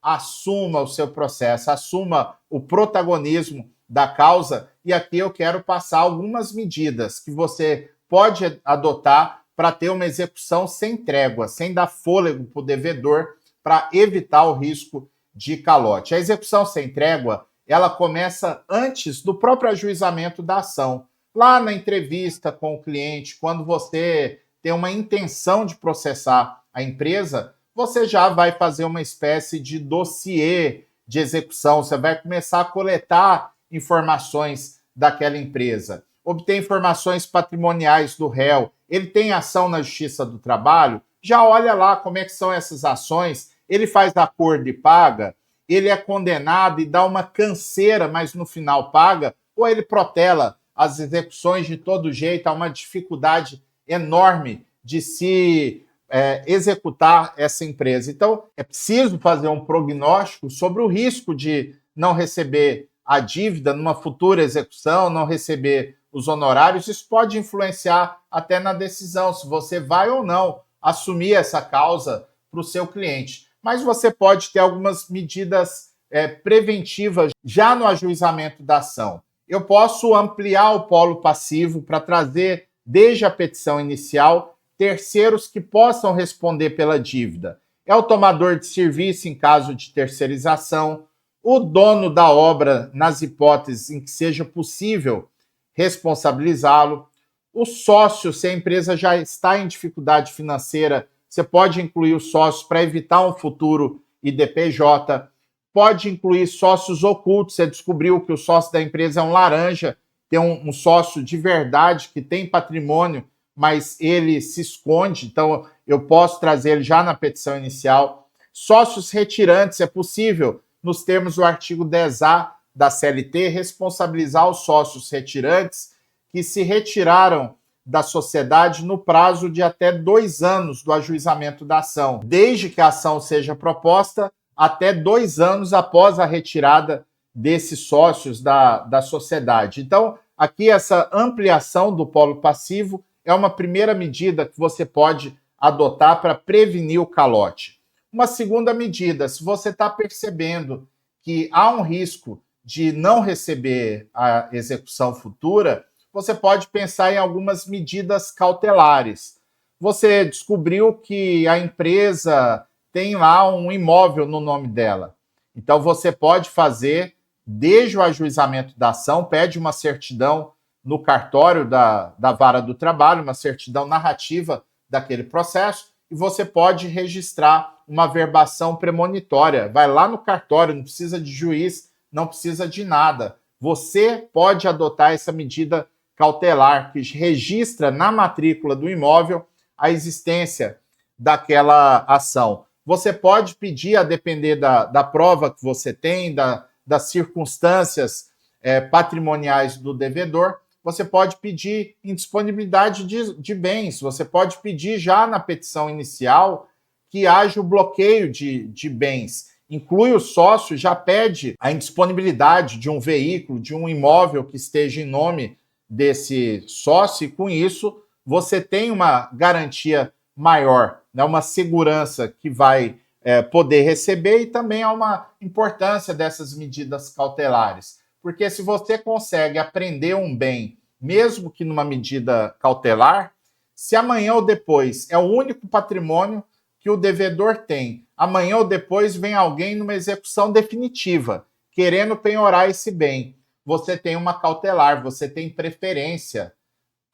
assuma o seu processo, assuma o protagonismo da causa. E aqui eu quero passar algumas medidas que você pode adotar para ter uma execução sem trégua, sem dar fôlego para o devedor, para evitar o risco de calote. A execução sem trégua, ela começa antes do próprio ajuizamento da ação. Lá na entrevista com o cliente, quando você tem uma intenção de processar a empresa, você já vai fazer uma espécie de dossiê de execução, você vai começar a coletar informações daquela empresa, obter informações patrimoniais do réu, ele tem ação na Justiça do Trabalho, já olha lá como é que são essas ações, ele faz acordo e paga, ele é condenado e dá uma canseira, mas no final paga, ou ele protela as execuções de todo jeito, há uma dificuldade enorme de se executar essa empresa. Então, é preciso fazer um prognóstico sobre o risco de não receber a dívida numa futura execução, não receber os honorários. Isso pode influenciar até na decisão, se você vai ou não assumir essa causa para o seu cliente. Mas você pode ter algumas medidas preventivas já no ajuizamento da ação. Eu posso ampliar o polo passivo para trazer, desde a petição inicial, terceiros que possam responder pela dívida. É o tomador de serviço em caso de terceirização, o dono da obra nas hipóteses em que seja possível responsabilizá-lo, o sócio, se a empresa já está em dificuldade financeira, você pode incluir os sócios para evitar um futuro IDPJ, pode incluir sócios ocultos, você descobriu que o sócio da empresa é um laranja, tem um sócio de verdade que tem patrimônio, mas ele se esconde, então eu posso trazer ele já na petição inicial. Sócios retirantes, é possível, nos termos do artigo 10A da CLT, responsabilizar os sócios retirantes que se retiraram da sociedade no prazo de até 2 anos do ajuizamento da ação, desde que a ação seja proposta até 2 anos após a retirada desses sócios da sociedade. Então, aqui essa ampliação do polo passivo é uma primeira medida que você pode adotar para prevenir o calote. Uma segunda medida, se você está percebendo que há um risco de não receber a execução futura, você pode pensar em algumas medidas cautelares. você descobriu que a empresa tem lá um imóvel no nome dela. Então, você pode fazer, desde o ajuizamento da ação, pede uma certidão no cartório da Vara do Trabalho, uma certidão narrativa daquele processo, e você pode registrar uma verbação premonitória. Vai lá no cartório, não precisa de juiz, não precisa de nada. Você pode adotar essa medida cautelar, que registra na matrícula do imóvel a existência daquela ação. Você pode pedir, a depender da prova que você tem, das circunstâncias patrimoniais do devedor, você pode pedir indisponibilidade de bens, você pode pedir já na petição inicial que haja o bloqueio de bens. Inclui o sócio, já pede a indisponibilidade de um veículo, de um imóvel que esteja em nome desse sócio, e com isso você tem uma garantia maior, né, uma segurança que vai poder receber, e também há uma importância dessas medidas cautelares. Porque se você consegue apreender um bem, mesmo que numa medida cautelar, se amanhã ou depois é o único patrimônio que o devedor tem, amanhã ou depois vem alguém numa execução definitiva, querendo penhorar esse bem, você tem uma cautelar, você tem preferência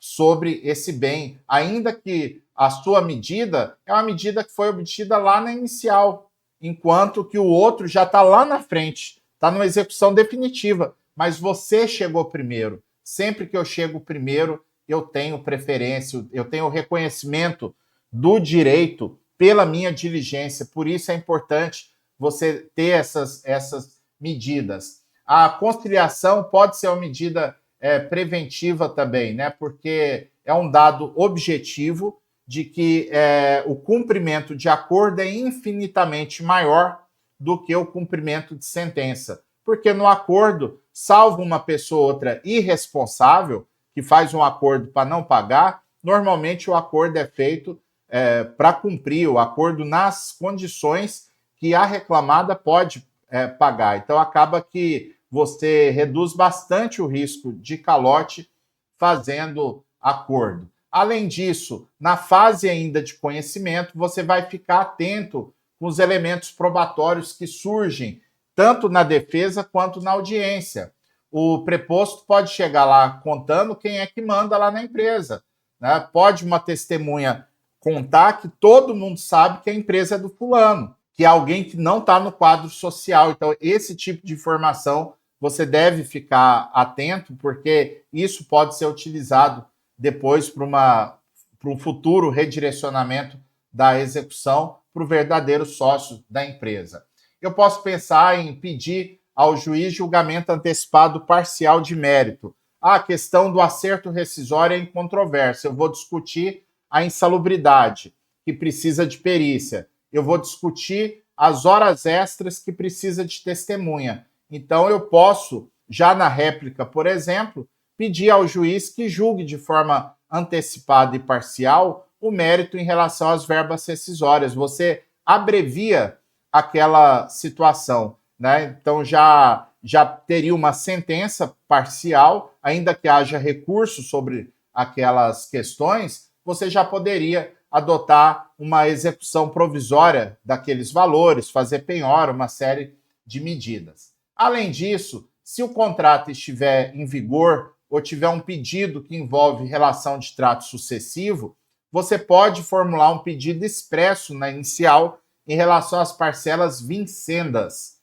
sobre esse bem, ainda que a sua medida é uma medida que foi obtida lá na inicial, enquanto que o outro já está lá na frente, está numa execução definitiva, mas você chegou primeiro. Sempre que eu chego primeiro, eu tenho preferência, eu tenho reconhecimento do direito pela minha diligência. Por isso é importante você ter essas medidas. A conciliação pode ser uma medida preventiva também, né? Porque é um dado objetivo de que o cumprimento de acordo é infinitamente maior do que o cumprimento de sentença. Porque no acordo, salvo uma pessoa ou outra irresponsável, que faz um acordo para não pagar, normalmente o acordo é feito para cumprir o acordo nas condições que a reclamada pode pagar. Então, acaba que você reduz bastante o risco de calote fazendo acordo. Além disso, na fase ainda de conhecimento, você vai ficar atento com os elementos probatórios que surgem tanto na defesa quanto na audiência. O preposto pode chegar lá contando quem é que manda lá na empresa, né? Pode uma testemunha contar que todo mundo sabe que a empresa é do fulano, que é alguém que não está no quadro social. Então, esse tipo de informação você deve ficar atento, porque isso pode ser utilizado depois para um futuro redirecionamento da execução para o verdadeiro sócio da empresa. Eu posso pensar em pedir ao juiz julgamento antecipado parcial de mérito. A questão do acerto rescisório é incontrovérsia. Eu vou discutir a insalubridade, que precisa de perícia. Eu vou discutir as horas extras, que precisa de testemunha. Então, eu posso, já na réplica, por exemplo, pedir ao juiz que julgue de forma antecipada e parcial o mérito em relação às verbas rescisórias. Você abrevia aquela situação, né? Então, já teria uma sentença parcial, ainda que haja recurso sobre aquelas questões, você já poderia adotar uma execução provisória daqueles valores, fazer penhora, uma série de medidas. Além disso, se o contrato estiver em vigor ou tiver um pedido que envolve relação de trato sucessivo, você pode formular um pedido expresso na inicial em relação às parcelas vincendas.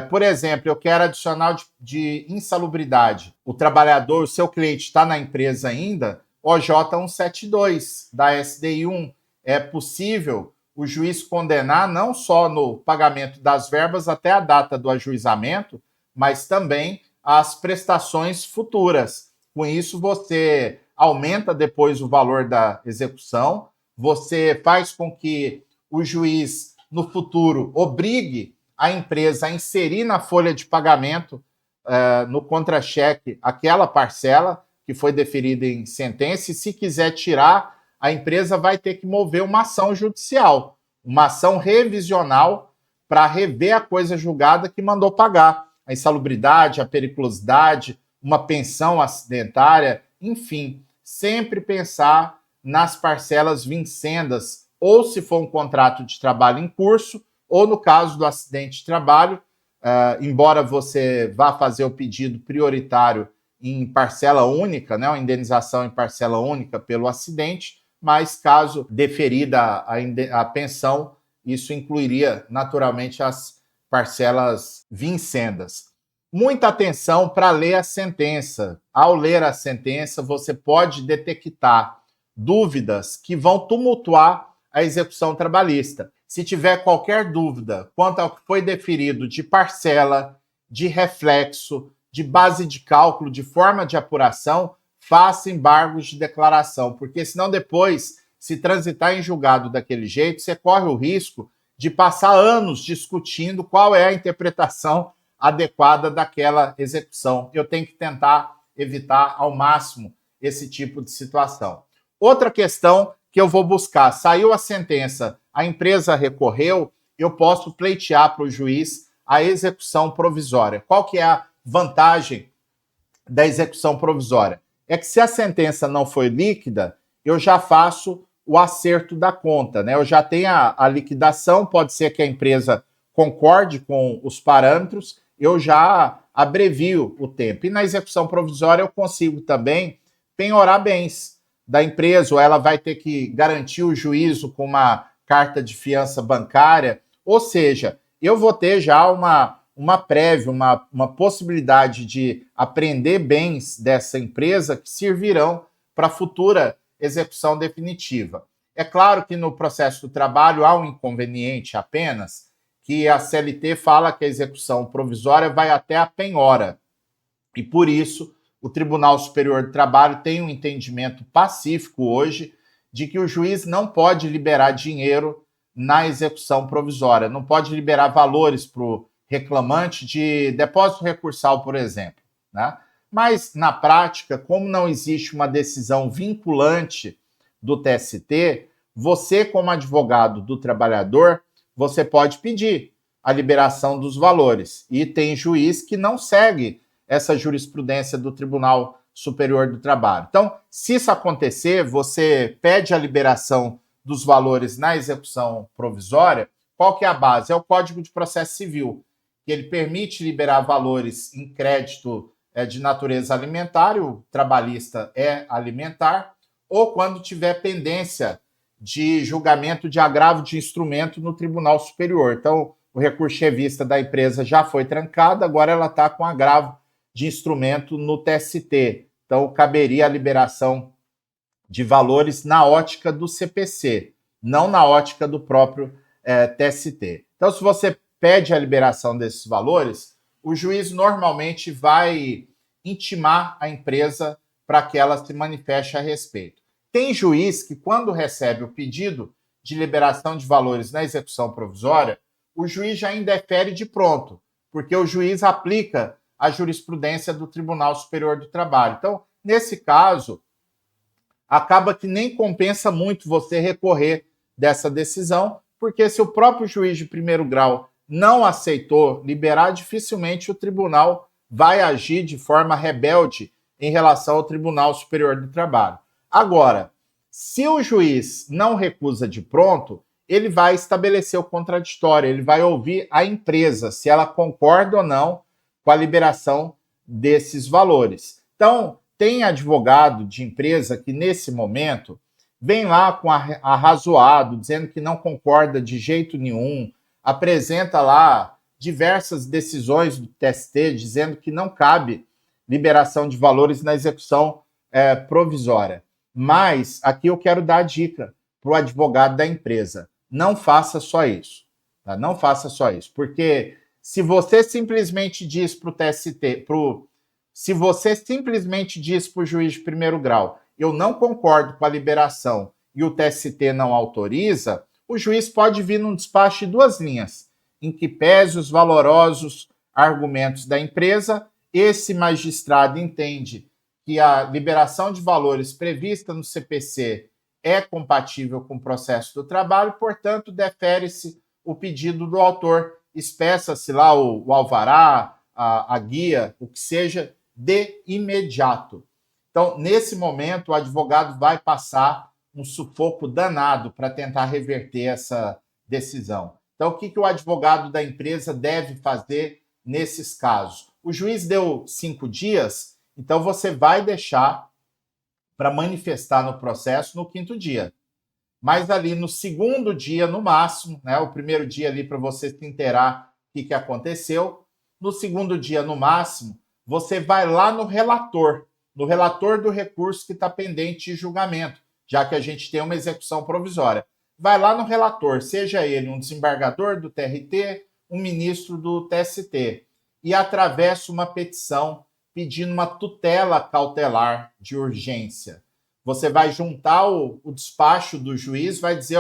Por exemplo, eu quero adicional de insalubridade. O trabalhador, o seu cliente está na empresa ainda, OJ 172 da SDI 1. É possível o juiz condenar não só no pagamento das verbas até a data do ajuizamento, mas também as prestações futuras. Com isso, você aumenta depois o valor da execução, você faz com que o juiz, no futuro, obrigue a empresa a inserir na folha de pagamento, no contra-cheque, aquela parcela que foi deferida em sentença, e se quiser tirar, a empresa vai ter que mover uma ação judicial, uma ação revisional para rever a coisa julgada que mandou pagar. A insalubridade, a periculosidade, uma pensão acidentária, enfim, sempre pensar nas parcelas vincendas, ou se for um contrato de trabalho em curso, ou no caso do acidente de trabalho, embora você vá fazer o pedido prioritário em parcela única, né, uma indenização em parcela única pelo acidente, mas caso deferida a pensão, isso incluiria naturalmente as parcelas vincendas. Muita atenção para ler a sentença. Ao ler a sentença, você pode detectar dúvidas que vão tumultuar a execução trabalhista. Se tiver qualquer dúvida quanto ao que foi deferido de parcela, de reflexo, de base de cálculo, de forma de apuração, faça embargos de declaração, porque senão depois, se transitar em julgado daquele jeito, você corre o risco de passar anos discutindo qual é a interpretação adequada daquela execução. Eu tenho que tentar evitar ao máximo esse tipo de situação. Outra questão que eu vou buscar, saiu a sentença, a empresa recorreu, eu posso pleitear para o juiz a execução provisória. Qual que é a vantagem da execução provisória? É que se a sentença não foi líquida, eu já faço o acerto da conta, né? Eu já tenho a liquidação, pode ser que a empresa concorde com os parâmetros, eu já abrevio o tempo. E na execução provisória eu consigo também penhorar bens da empresa, ou ela vai ter que garantir o juízo com uma carta de fiança bancária, ou seja, eu vou ter já uma prévia, uma possibilidade de apreender bens dessa empresa que servirão para a futura execução definitiva. É claro que no processo do trabalho há um inconveniente apenas, que a CLT fala que a execução provisória vai até a penhora. E por isso, o Tribunal Superior do Trabalho tem um entendimento pacífico hoje de que o juiz não pode liberar dinheiro na execução provisória, não pode liberar valores para o reclamante de depósito recursal, por exemplo, né? Mas, na prática, como não existe uma decisão vinculante do TST, você, como advogado do trabalhador, você pode pedir a liberação dos valores. E tem juiz que não segue essa jurisprudência do Tribunal Superior do Trabalho. Então, se isso acontecer, você pede a liberação dos valores na execução provisória. Qual que é a base? É o Código de Processo Civil, que ele permite liberar valores em crédito de natureza alimentar, o trabalhista é alimentar, ou quando tiver pendência de julgamento de agravo de instrumento no Tribunal Superior. Então, o recurso revista da empresa já foi trancado, agora ela está com agravo de instrumento no TST. Então, caberia a liberação de valores na ótica do CPC, não na ótica do próprio TST. Então, se você pede a liberação desses valores, o juiz normalmente vai intimar a empresa para que ela se manifeste a respeito. Tem juiz que, quando recebe o pedido de liberação de valores na execução provisória, o juiz já indefere de pronto, porque o juiz aplica a jurisprudência do Tribunal Superior do Trabalho. Então, nesse caso, acaba que nem compensa muito você recorrer dessa decisão, porque se o próprio juiz de primeiro grau não aceitou liberar, dificilmente o tribunal vai agir de forma rebelde em relação ao Tribunal Superior do Trabalho. Agora, se o juiz não recusa de pronto, ele vai estabelecer o contraditório, ele vai ouvir a empresa, se ela concorda ou não com a liberação desses valores. Então, tem advogado de empresa que, nesse momento, vem lá com arrazoado, dizendo que não concorda de jeito nenhum, apresenta lá diversas decisões do TST dizendo que não cabe liberação de valores na execução provisória. Mas aqui eu quero dar a dica para o advogado da empresa. Não faça só isso. Tá? Não faça só isso. Porque se você simplesmente diz para o TST, se você simplesmente diz para o juiz de primeiro grau, eu não concordo com a liberação e o TST não autoriza, o juiz pode vir num despacho de duas linhas, em que pese os valorosos argumentos da empresa, esse magistrado entende que a liberação de valores prevista no CPC é compatível com o processo do trabalho, portanto, defere-se o pedido do autor, espeça-se lá o alvará, a guia, o que seja, de imediato. Então, nesse momento, o advogado vai passar um sufoco danado para tentar reverter essa decisão. Então, o que o advogado da empresa deve fazer nesses casos? O juiz deu 5 dias, então você vai deixar para manifestar no processo no 5º dia. Mas ali no 2º dia, no máximo, né, o primeiro dia ali para você se inteirar o que aconteceu, no 2º dia, no máximo, você vai lá no relator do recurso que está pendente de julgamento, já que a gente tem uma execução provisória. Vai lá no relator, seja ele um desembargador do TRT, um ministro do TST, e atravessa uma petição pedindo uma tutela cautelar de urgência. Você vai juntar o despacho do juiz, vai dizer,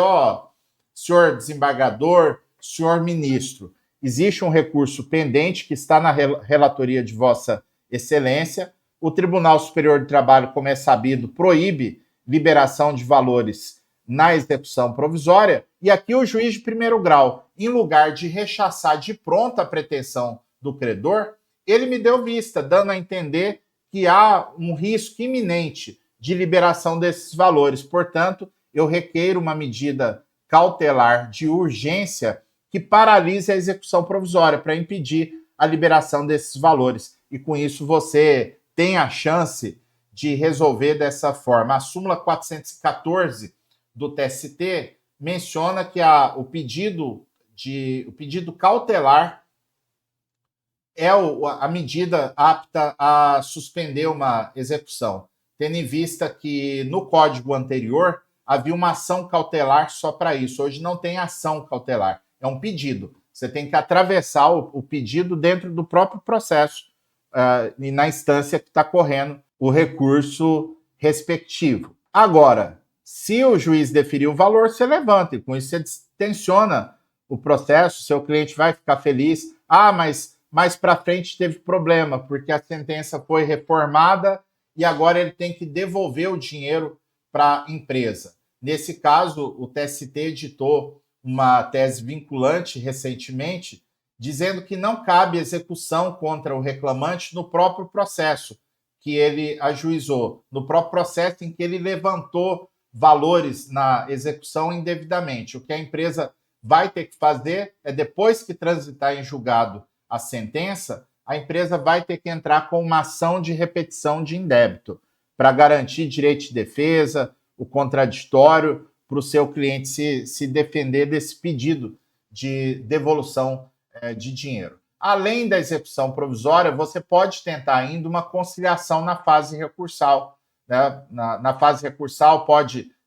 senhor desembargador, senhor ministro, existe um recurso pendente que está na relatoria de Vossa Excelência. O Tribunal Superior do Trabalho, como é sabido, proíbe liberação de valores na execução provisória, e aqui o juiz de primeiro grau, em lugar de rechaçar de pronto a pretensão do credor, ele me deu vista, dando a entender que há um risco iminente de liberação desses valores. Portanto, eu requeiro uma medida cautelar de urgência que paralise a execução provisória para impedir a liberação desses valores. E com isso você tem a chance de resolver dessa forma. A súmula 414 do TST menciona que o pedido cautelar é a medida apta a suspender uma execução, tendo em vista que no código anterior havia uma ação cautelar só para isso. Hoje não tem ação cautelar, é um pedido. Você tem que atravessar o pedido dentro do próprio processo e na instância que está correndo o recurso respectivo. Agora, se o juiz deferir o valor, você levanta, e com isso você tensiona o processo, seu cliente vai ficar feliz. Mas mais para frente teve problema, porque a sentença foi reformada e agora ele tem que devolver o dinheiro para a empresa. Nesse caso, o TST editou uma tese vinculante recentemente, dizendo que não cabe execução contra o reclamante no próprio processo que ele ajuizou, no próprio processo em que ele levantou valores na execução indevidamente. O que a empresa vai ter que fazer é, depois que transitar em julgado a sentença, a empresa vai ter que entrar com uma ação de repetição de indébito para garantir direito de defesa, o contraditório, para o seu cliente se defender desse pedido de devolução de dinheiro. Além da execução provisória, você pode tentar ainda uma conciliação na fase recursal. Né? Na fase recursal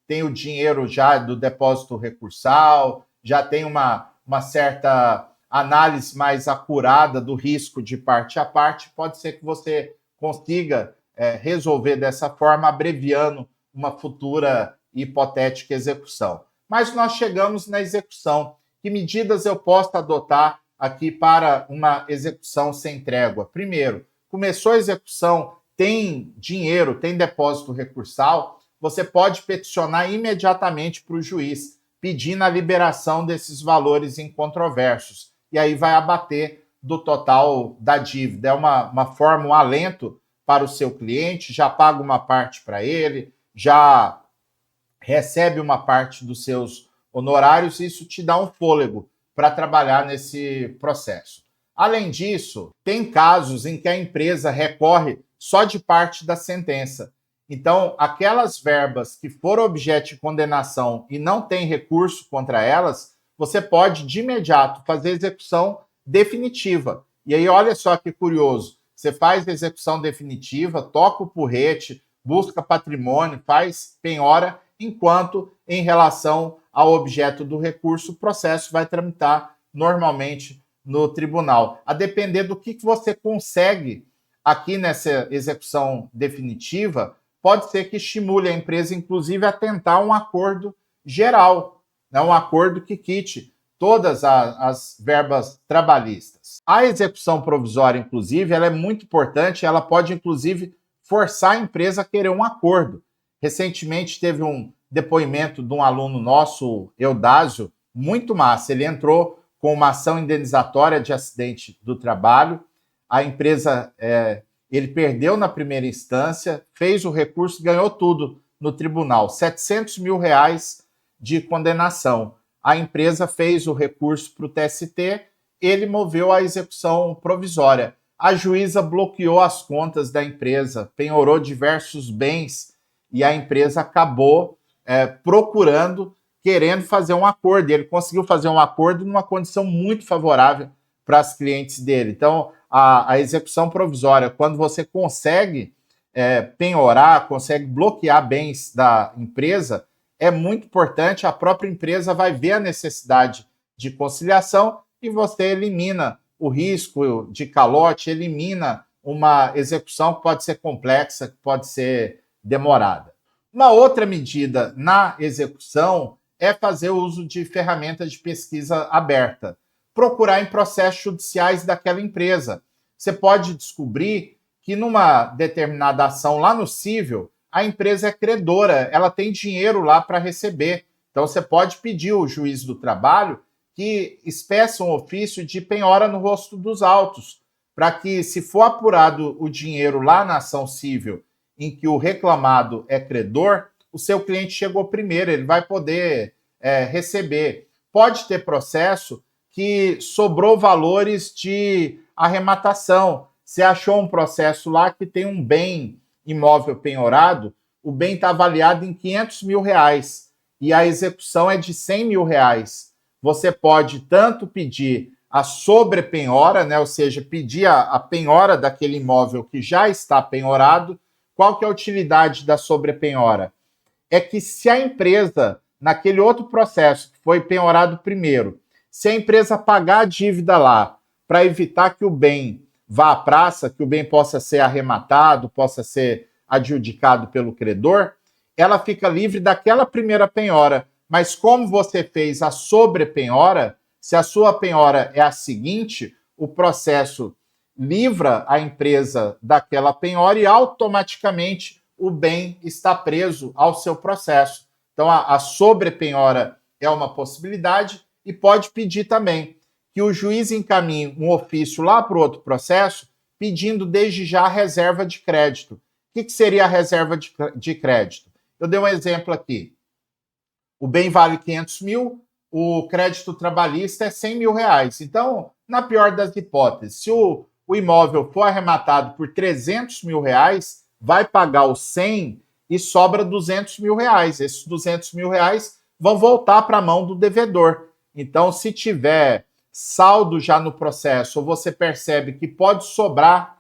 tem o dinheiro já do depósito recursal, já tem uma certa análise mais acurada do risco de parte a parte. Pode ser que você consiga resolver dessa forma, abreviando uma futura hipotética execução. Mas nós chegamos na execução. Que medidas eu posso adotar aqui para uma execução sem trégua? Primeiro, começou a execução, tem dinheiro, tem depósito recursal, você pode peticionar imediatamente para o juiz, pedindo a liberação desses valores incontroversos. E aí vai abater do total da dívida. É uma forma, um alento para o seu cliente, já paga uma parte para ele, já recebe uma parte dos seus honorários, e isso te dá um fôlego para trabalhar nesse processo. Além disso, tem casos em que a empresa recorre só de parte da sentença. Então, aquelas verbas que foram objeto de condenação e não tem recurso contra elas, você pode, de imediato, fazer execução definitiva. E aí, olha só que curioso, você faz a execução definitiva, toca o porrete, busca patrimônio, faz penhora, enquanto, em relação ao objeto do recurso, o processo vai tramitar normalmente no tribunal. A depender do que você consegue aqui nessa execução definitiva, pode ser que estimule a empresa, inclusive, a tentar um acordo geral, né? Um acordo que quite todas as verbas trabalhistas. A execução provisória, inclusive, ela é muito importante, ela pode, inclusive, forçar a empresa a querer um acordo. Recentemente teve um depoimento de um aluno nosso, Eudásio, muito massa. Ele entrou com uma ação indenizatória de acidente do trabalho. A empresa, ele perdeu na primeira instância, fez o recurso, ganhou tudo no tribunal, R$ 700 mil de condenação. A empresa fez o recurso para o TST, ele moveu a execução provisória. A juíza bloqueou as contas da empresa, penhorou diversos bens e a empresa acabou procurando, querendo fazer um acordo. Ele conseguiu fazer um acordo numa condição muito favorável para os clientes dele. Então, a execução provisória, quando você consegue penhorar, consegue bloquear bens da empresa, é muito importante. A própria empresa vai ver a necessidade de conciliação e você elimina o risco de calote, elimina uma execução que pode ser complexa, que pode ser demorada. Uma outra medida na execução é fazer uso de ferramentas de pesquisa aberta. Procurar em processos judiciais daquela empresa. Você pode descobrir que numa determinada ação lá no cível, a empresa é credora, ela tem dinheiro lá para receber. Então você pode pedir ao juiz do trabalho que espeça um ofício de penhora no rosto dos autos, para que, se for apurado o dinheiro lá na ação civil em que o reclamado é credor, o seu cliente chegou primeiro, ele vai poder receber. Pode ter processo que sobrou valores de arrematação. Você achou um processo lá que tem um bem imóvel penhorado, o bem está avaliado em R$ 500 mil e a execução é de R$ 100 mil. Você pode tanto pedir a sobrepenhora, né, ou seja, pedir a penhora daquele imóvel que já está penhorado. Qual que é a utilidade da sobrepenhora? É que se a empresa, naquele outro processo que foi penhorado primeiro, se a empresa pagar a dívida lá para evitar que o bem vá à praça, que o bem possa ser arrematado, possa ser adjudicado pelo credor, ela fica livre daquela primeira penhora. Mas como você fez a sobrepenhora, se a sua penhora é a seguinte, o processo livra a empresa daquela penhora e automaticamente o bem está preso ao seu processo. Então a sobrepenhora é uma possibilidade e pode pedir também que o juiz encaminhe um ofício lá para o outro processo pedindo desde já a reserva de crédito. O que seria a reserva de crédito? Eu dei um exemplo aqui. O bem vale 500 mil, o crédito trabalhista é 100 mil reais. Então, na pior das hipóteses, se o imóvel for arrematado por 300 mil reais, vai pagar os 100 e sobra 200 mil reais. Esses 200 mil reais vão voltar para a mão do devedor. Então, se tiver saldo já no processo, ou você percebe que pode sobrar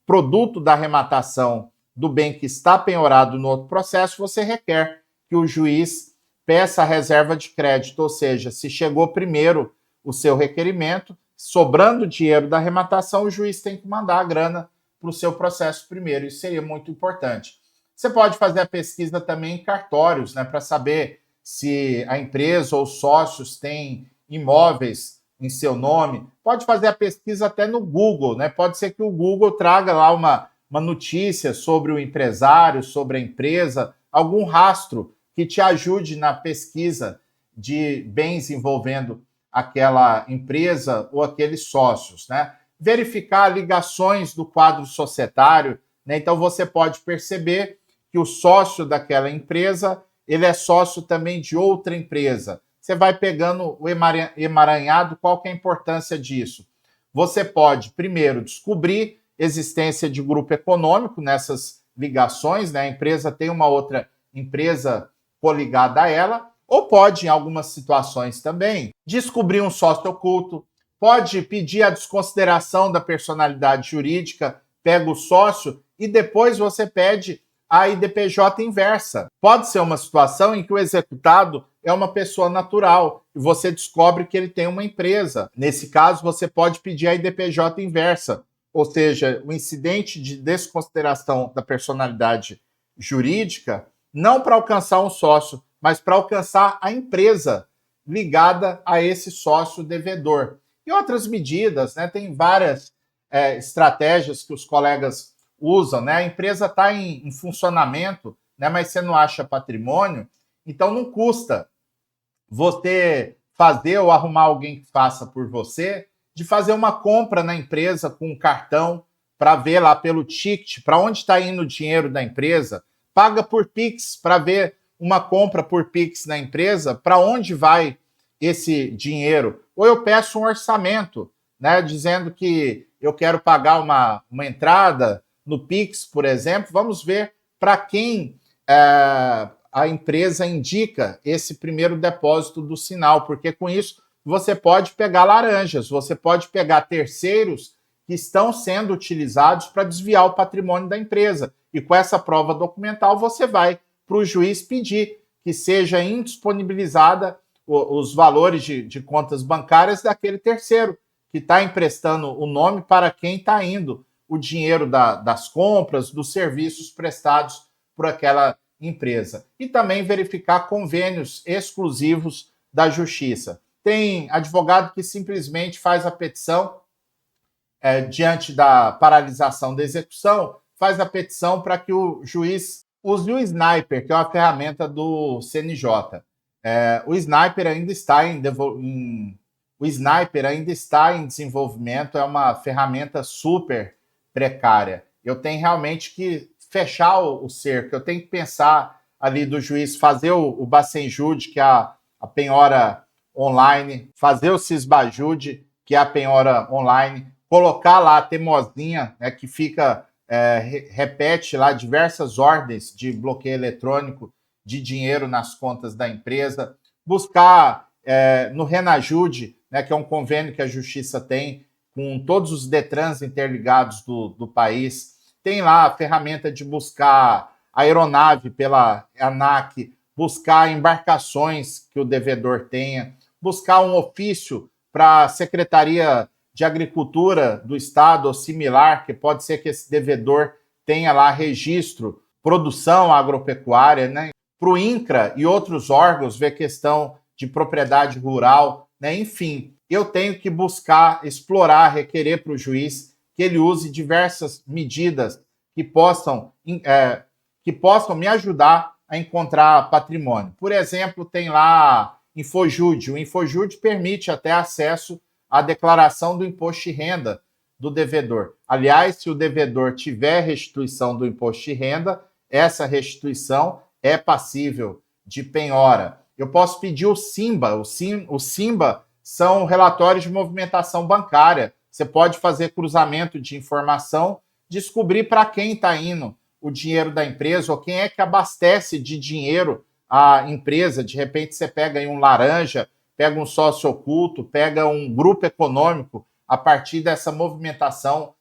produto da arrematação do bem que está penhorado no outro processo, você requer que o juiz peça a reserva de crédito, ou seja, se chegou primeiro o seu requerimento, sobrando dinheiro da arrematação, o juiz tem que mandar a grana para o seu processo primeiro. Isso seria muito importante. Você pode fazer a pesquisa também em cartórios, né, para saber se a empresa ou os sócios têm imóveis em seu nome. Pode fazer a pesquisa até no Google, né? Pode ser que o Google traga lá uma notícia sobre o empresário, sobre a empresa, algum rastro que te ajude na pesquisa de bens envolvendo aquela empresa ou aqueles sócios, né? Verificar ligações do quadro societário, né? Então você pode perceber que o sócio daquela empresa, ele é sócio também de outra empresa. Você vai pegando o emaranhado, qual que é a importância disso? Você pode, primeiro, descobrir existência de grupo econômico nessas ligações, né? A empresa tem uma outra empresa coligada a ela, ou pode, em algumas situações também, descobrir um sócio oculto, pode pedir a desconsideração da personalidade jurídica, pega o sócio e depois você pede a IDPJ inversa. Pode ser uma situação em que o executado é uma pessoa natural e você descobre que ele tem uma empresa. Nesse caso, você pode pedir a IDPJ inversa, ou seja, o incidente de desconsideração da personalidade jurídica, não para alcançar um sócio, mas para alcançar a empresa ligada a esse sócio devedor. E outras medidas, né? Tem várias estratégias que os colegas usam, né? A empresa está em funcionamento, né? Mas você não acha patrimônio, então não custa você fazer ou arrumar alguém que faça por você, de fazer uma compra na empresa com um cartão para ver lá pelo ticket para onde está indo o dinheiro da empresa. paga por Pix para ver uma compra por Pix na empresa, para onde vai esse dinheiro? Ou eu peço um orçamento, né, dizendo que eu quero pagar uma entrada no Pix, por exemplo. Vamos ver para quem a empresa indica esse primeiro depósito do sinal, porque com isso você pode pegar laranjas, você pode pegar terceiros que estão sendo utilizados para desviar o patrimônio da empresa. E com essa prova documental você vai para o juiz pedir que seja indisponibilizada os valores de contas bancárias daquele terceiro que está emprestando o nome para quem está indo o dinheiro das compras, dos serviços prestados por aquela empresa. E também verificar convênios exclusivos da Justiça. Tem advogado que simplesmente faz a petição diante da paralisação da execução, faz a petição para que o juiz use o Sniper, que é uma ferramenta do CNJ. O Sniper ainda está em desenvolvimento, é uma ferramenta super precária. Eu tenho realmente que fechar o cerco, eu tenho que pensar ali do juiz fazer o Bacenjude, que é a penhora online, fazer o Cisbajude, que é a penhora online, colocar lá a teimosinha, né, que fica, repete lá diversas ordens de bloqueio eletrônico de dinheiro nas contas da empresa, buscar no Renajude, né, que é um convênio que a Justiça tem com todos os Detrans interligados do país. Tem lá a ferramenta de buscar aeronave pela ANAC, buscar embarcações que o devedor tenha, buscar um ofício para a Secretaria de Agricultura do Estado ou similar, que pode ser que esse devedor tenha lá registro, produção agropecuária, né? Para o INCRA e outros órgãos, ver questão de propriedade rural, né? Enfim, eu tenho que buscar, explorar, requerer para o juiz que ele use diversas medidas que possam me ajudar a encontrar patrimônio. Por exemplo, tem lá Infojude. O Infojude permite até acesso à declaração do imposto de renda do devedor. Aliás, se o devedor tiver restituição do imposto de renda, essa restituição é passível de penhora. Eu posso pedir o SIMBA. O SIMBA são relatórios de movimentação bancária. Você pode fazer cruzamento de informação, descobrir para quem está indo o dinheiro da empresa ou quem é que abastece de dinheiro a empresa. De repente você pega aí um laranja, pega um sócio oculto, pega um grupo econômico a partir dessa movimentação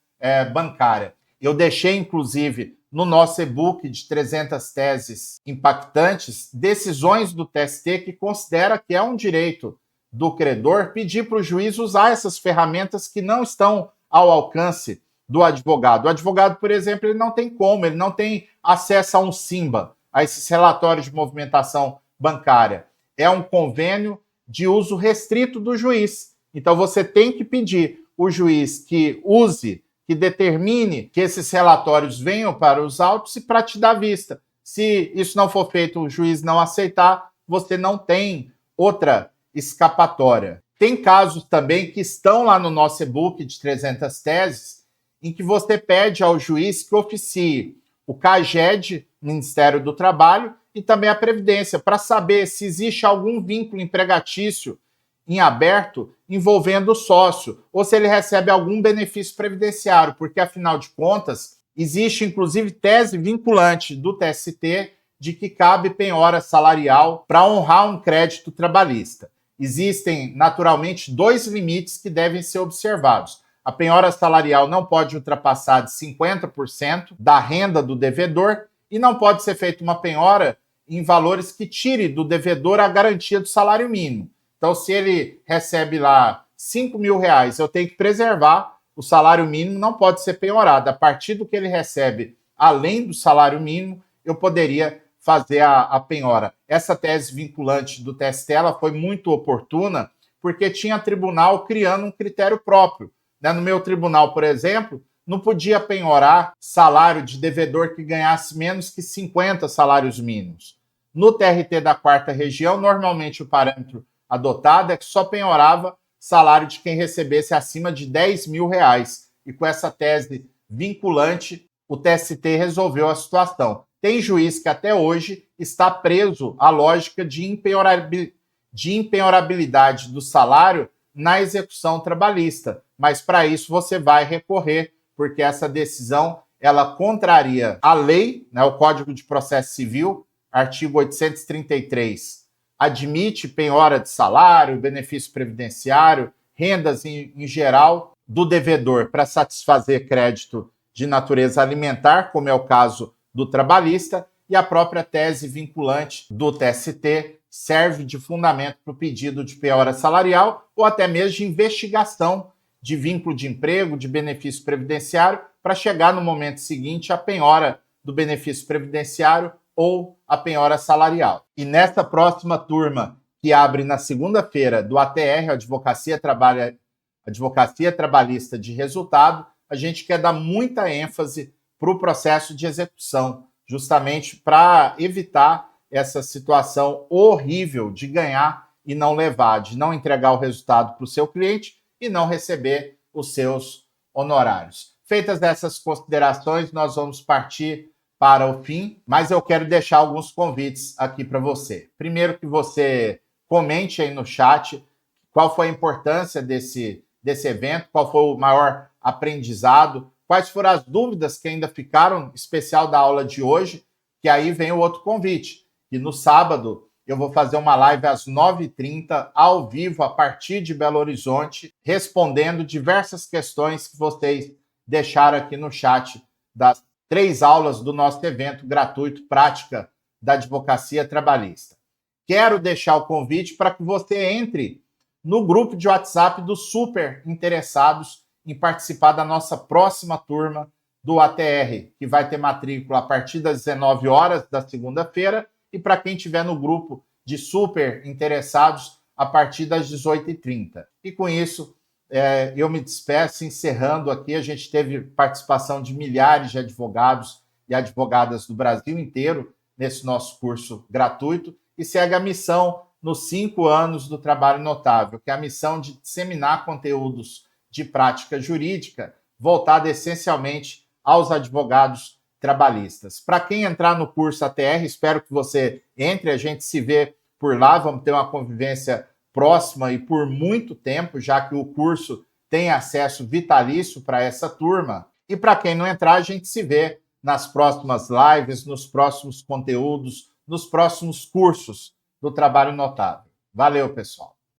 bancária. Eu deixei, inclusive, no nosso e-book de 300 teses impactantes, decisões do TST que considera que é um direito do credor pedir para o juiz usar essas ferramentas que não estão ao alcance do advogado. O advogado, por exemplo, ele não tem como, ele não tem acesso a um SIMBA, a esses relatórios de movimentação bancária. É um convênio de uso restrito do juiz. Então você tem que pedir o juiz que use, que determine que esses relatórios venham para os autos e para te dar vista. Se isso não for feito, o juiz não aceitar, você não tem outra escapatória. Tem casos também que estão lá no nosso e-book de 300 teses, em que você pede ao juiz que oficie o CAGED, Ministério do Trabalho, e também a Previdência, para saber se existe algum vínculo empregatício em aberto envolvendo o sócio, ou se ele recebe algum benefício previdenciário, porque, afinal de contas, existe, inclusive, tese vinculante do TST de que cabe penhora salarial para honrar um crédito trabalhista. Existem, naturalmente, 2 limites que devem ser observados. A penhora salarial não pode ultrapassar de 50% da renda do devedor e não pode ser feita uma penhora em valores que tire do devedor a garantia do salário mínimo. Então, se ele recebe lá R$5.000, eu tenho que preservar o salário mínimo, não pode ser penhorado. A partir do que ele recebe, além do salário mínimo, eu poderia fazer a penhora. Essa tese vinculante do TST ela foi muito oportuna, porque tinha tribunal criando um critério próprio. No meu tribunal, por exemplo, não podia penhorar salário de devedor que ganhasse menos que 50 salários mínimos. No TRT da 4ª Região, normalmente o parâmetro adotado é que só penhorava salário de quem recebesse acima de R$10.000. E com essa tese vinculante, o TST resolveu a situação. Tem juiz que até hoje está preso à lógica de impenhorabilidade do salário na execução trabalhista. Mas para isso você vai recorrer, porque essa decisão ela contraria a lei, né, o Código de Processo Civil, artigo 833, admite penhora de salário, benefício previdenciário, rendas em geral do devedor para satisfazer crédito de natureza alimentar, como é o caso do trabalhista, e a própria tese vinculante do TST serve de fundamento para o pedido de penhora salarial ou até mesmo de investigação de vínculo de emprego, de benefício previdenciário, para chegar no momento seguinte à penhora do benefício previdenciário ou a penhora salarial. E nesta próxima turma, que abre na segunda-feira do ATR, Advocacia Trabalhista de Resultado, a gente quer dar muita ênfase para o processo de execução, justamente para evitar essa situação horrível de ganhar e não levar, de não entregar o resultado para o seu cliente e não receber os seus honorários. Feitas essas considerações, nós vamos partir para o fim, mas eu quero deixar alguns convites aqui para você. Primeiro, que você comente aí no chat qual foi a importância desse evento, qual foi o maior aprendizado, quais foram as dúvidas que ainda ficaram, especial da aula de hoje, que aí vem o outro convite, que no sábado eu vou fazer uma live às 9h30, ao vivo, a partir de Belo Horizonte, respondendo diversas questões que vocês deixaram aqui no chat das 3 aulas do nosso evento gratuito Prática da Advocacia Trabalhista. Quero deixar o convite para que você entre no grupo de WhatsApp dos super interessados em participar da nossa próxima turma do ATR, que vai ter matrícula a partir das 19 horas da segunda-feira, e para quem estiver no grupo de super interessados, a partir das 18h30. E com isso, eu me despeço, encerrando aqui. A gente teve participação de milhares de advogados e advogadas do Brasil inteiro nesse nosso curso gratuito, e segue a missão nos 5 anos do Trabalho Notável, que é a missão de disseminar conteúdos de prática jurídica voltada essencialmente aos advogados trabalhistas. Para quem entrar no curso ATR, espero que você entre, a gente se vê por lá, vamos ter uma convivência próxima e por muito tempo, já que o curso tem acesso vitalício para essa turma. E para quem não entrar, a gente se vê nas próximas lives, nos próximos conteúdos, nos próximos cursos do Trabalho Notável. Valeu, pessoal!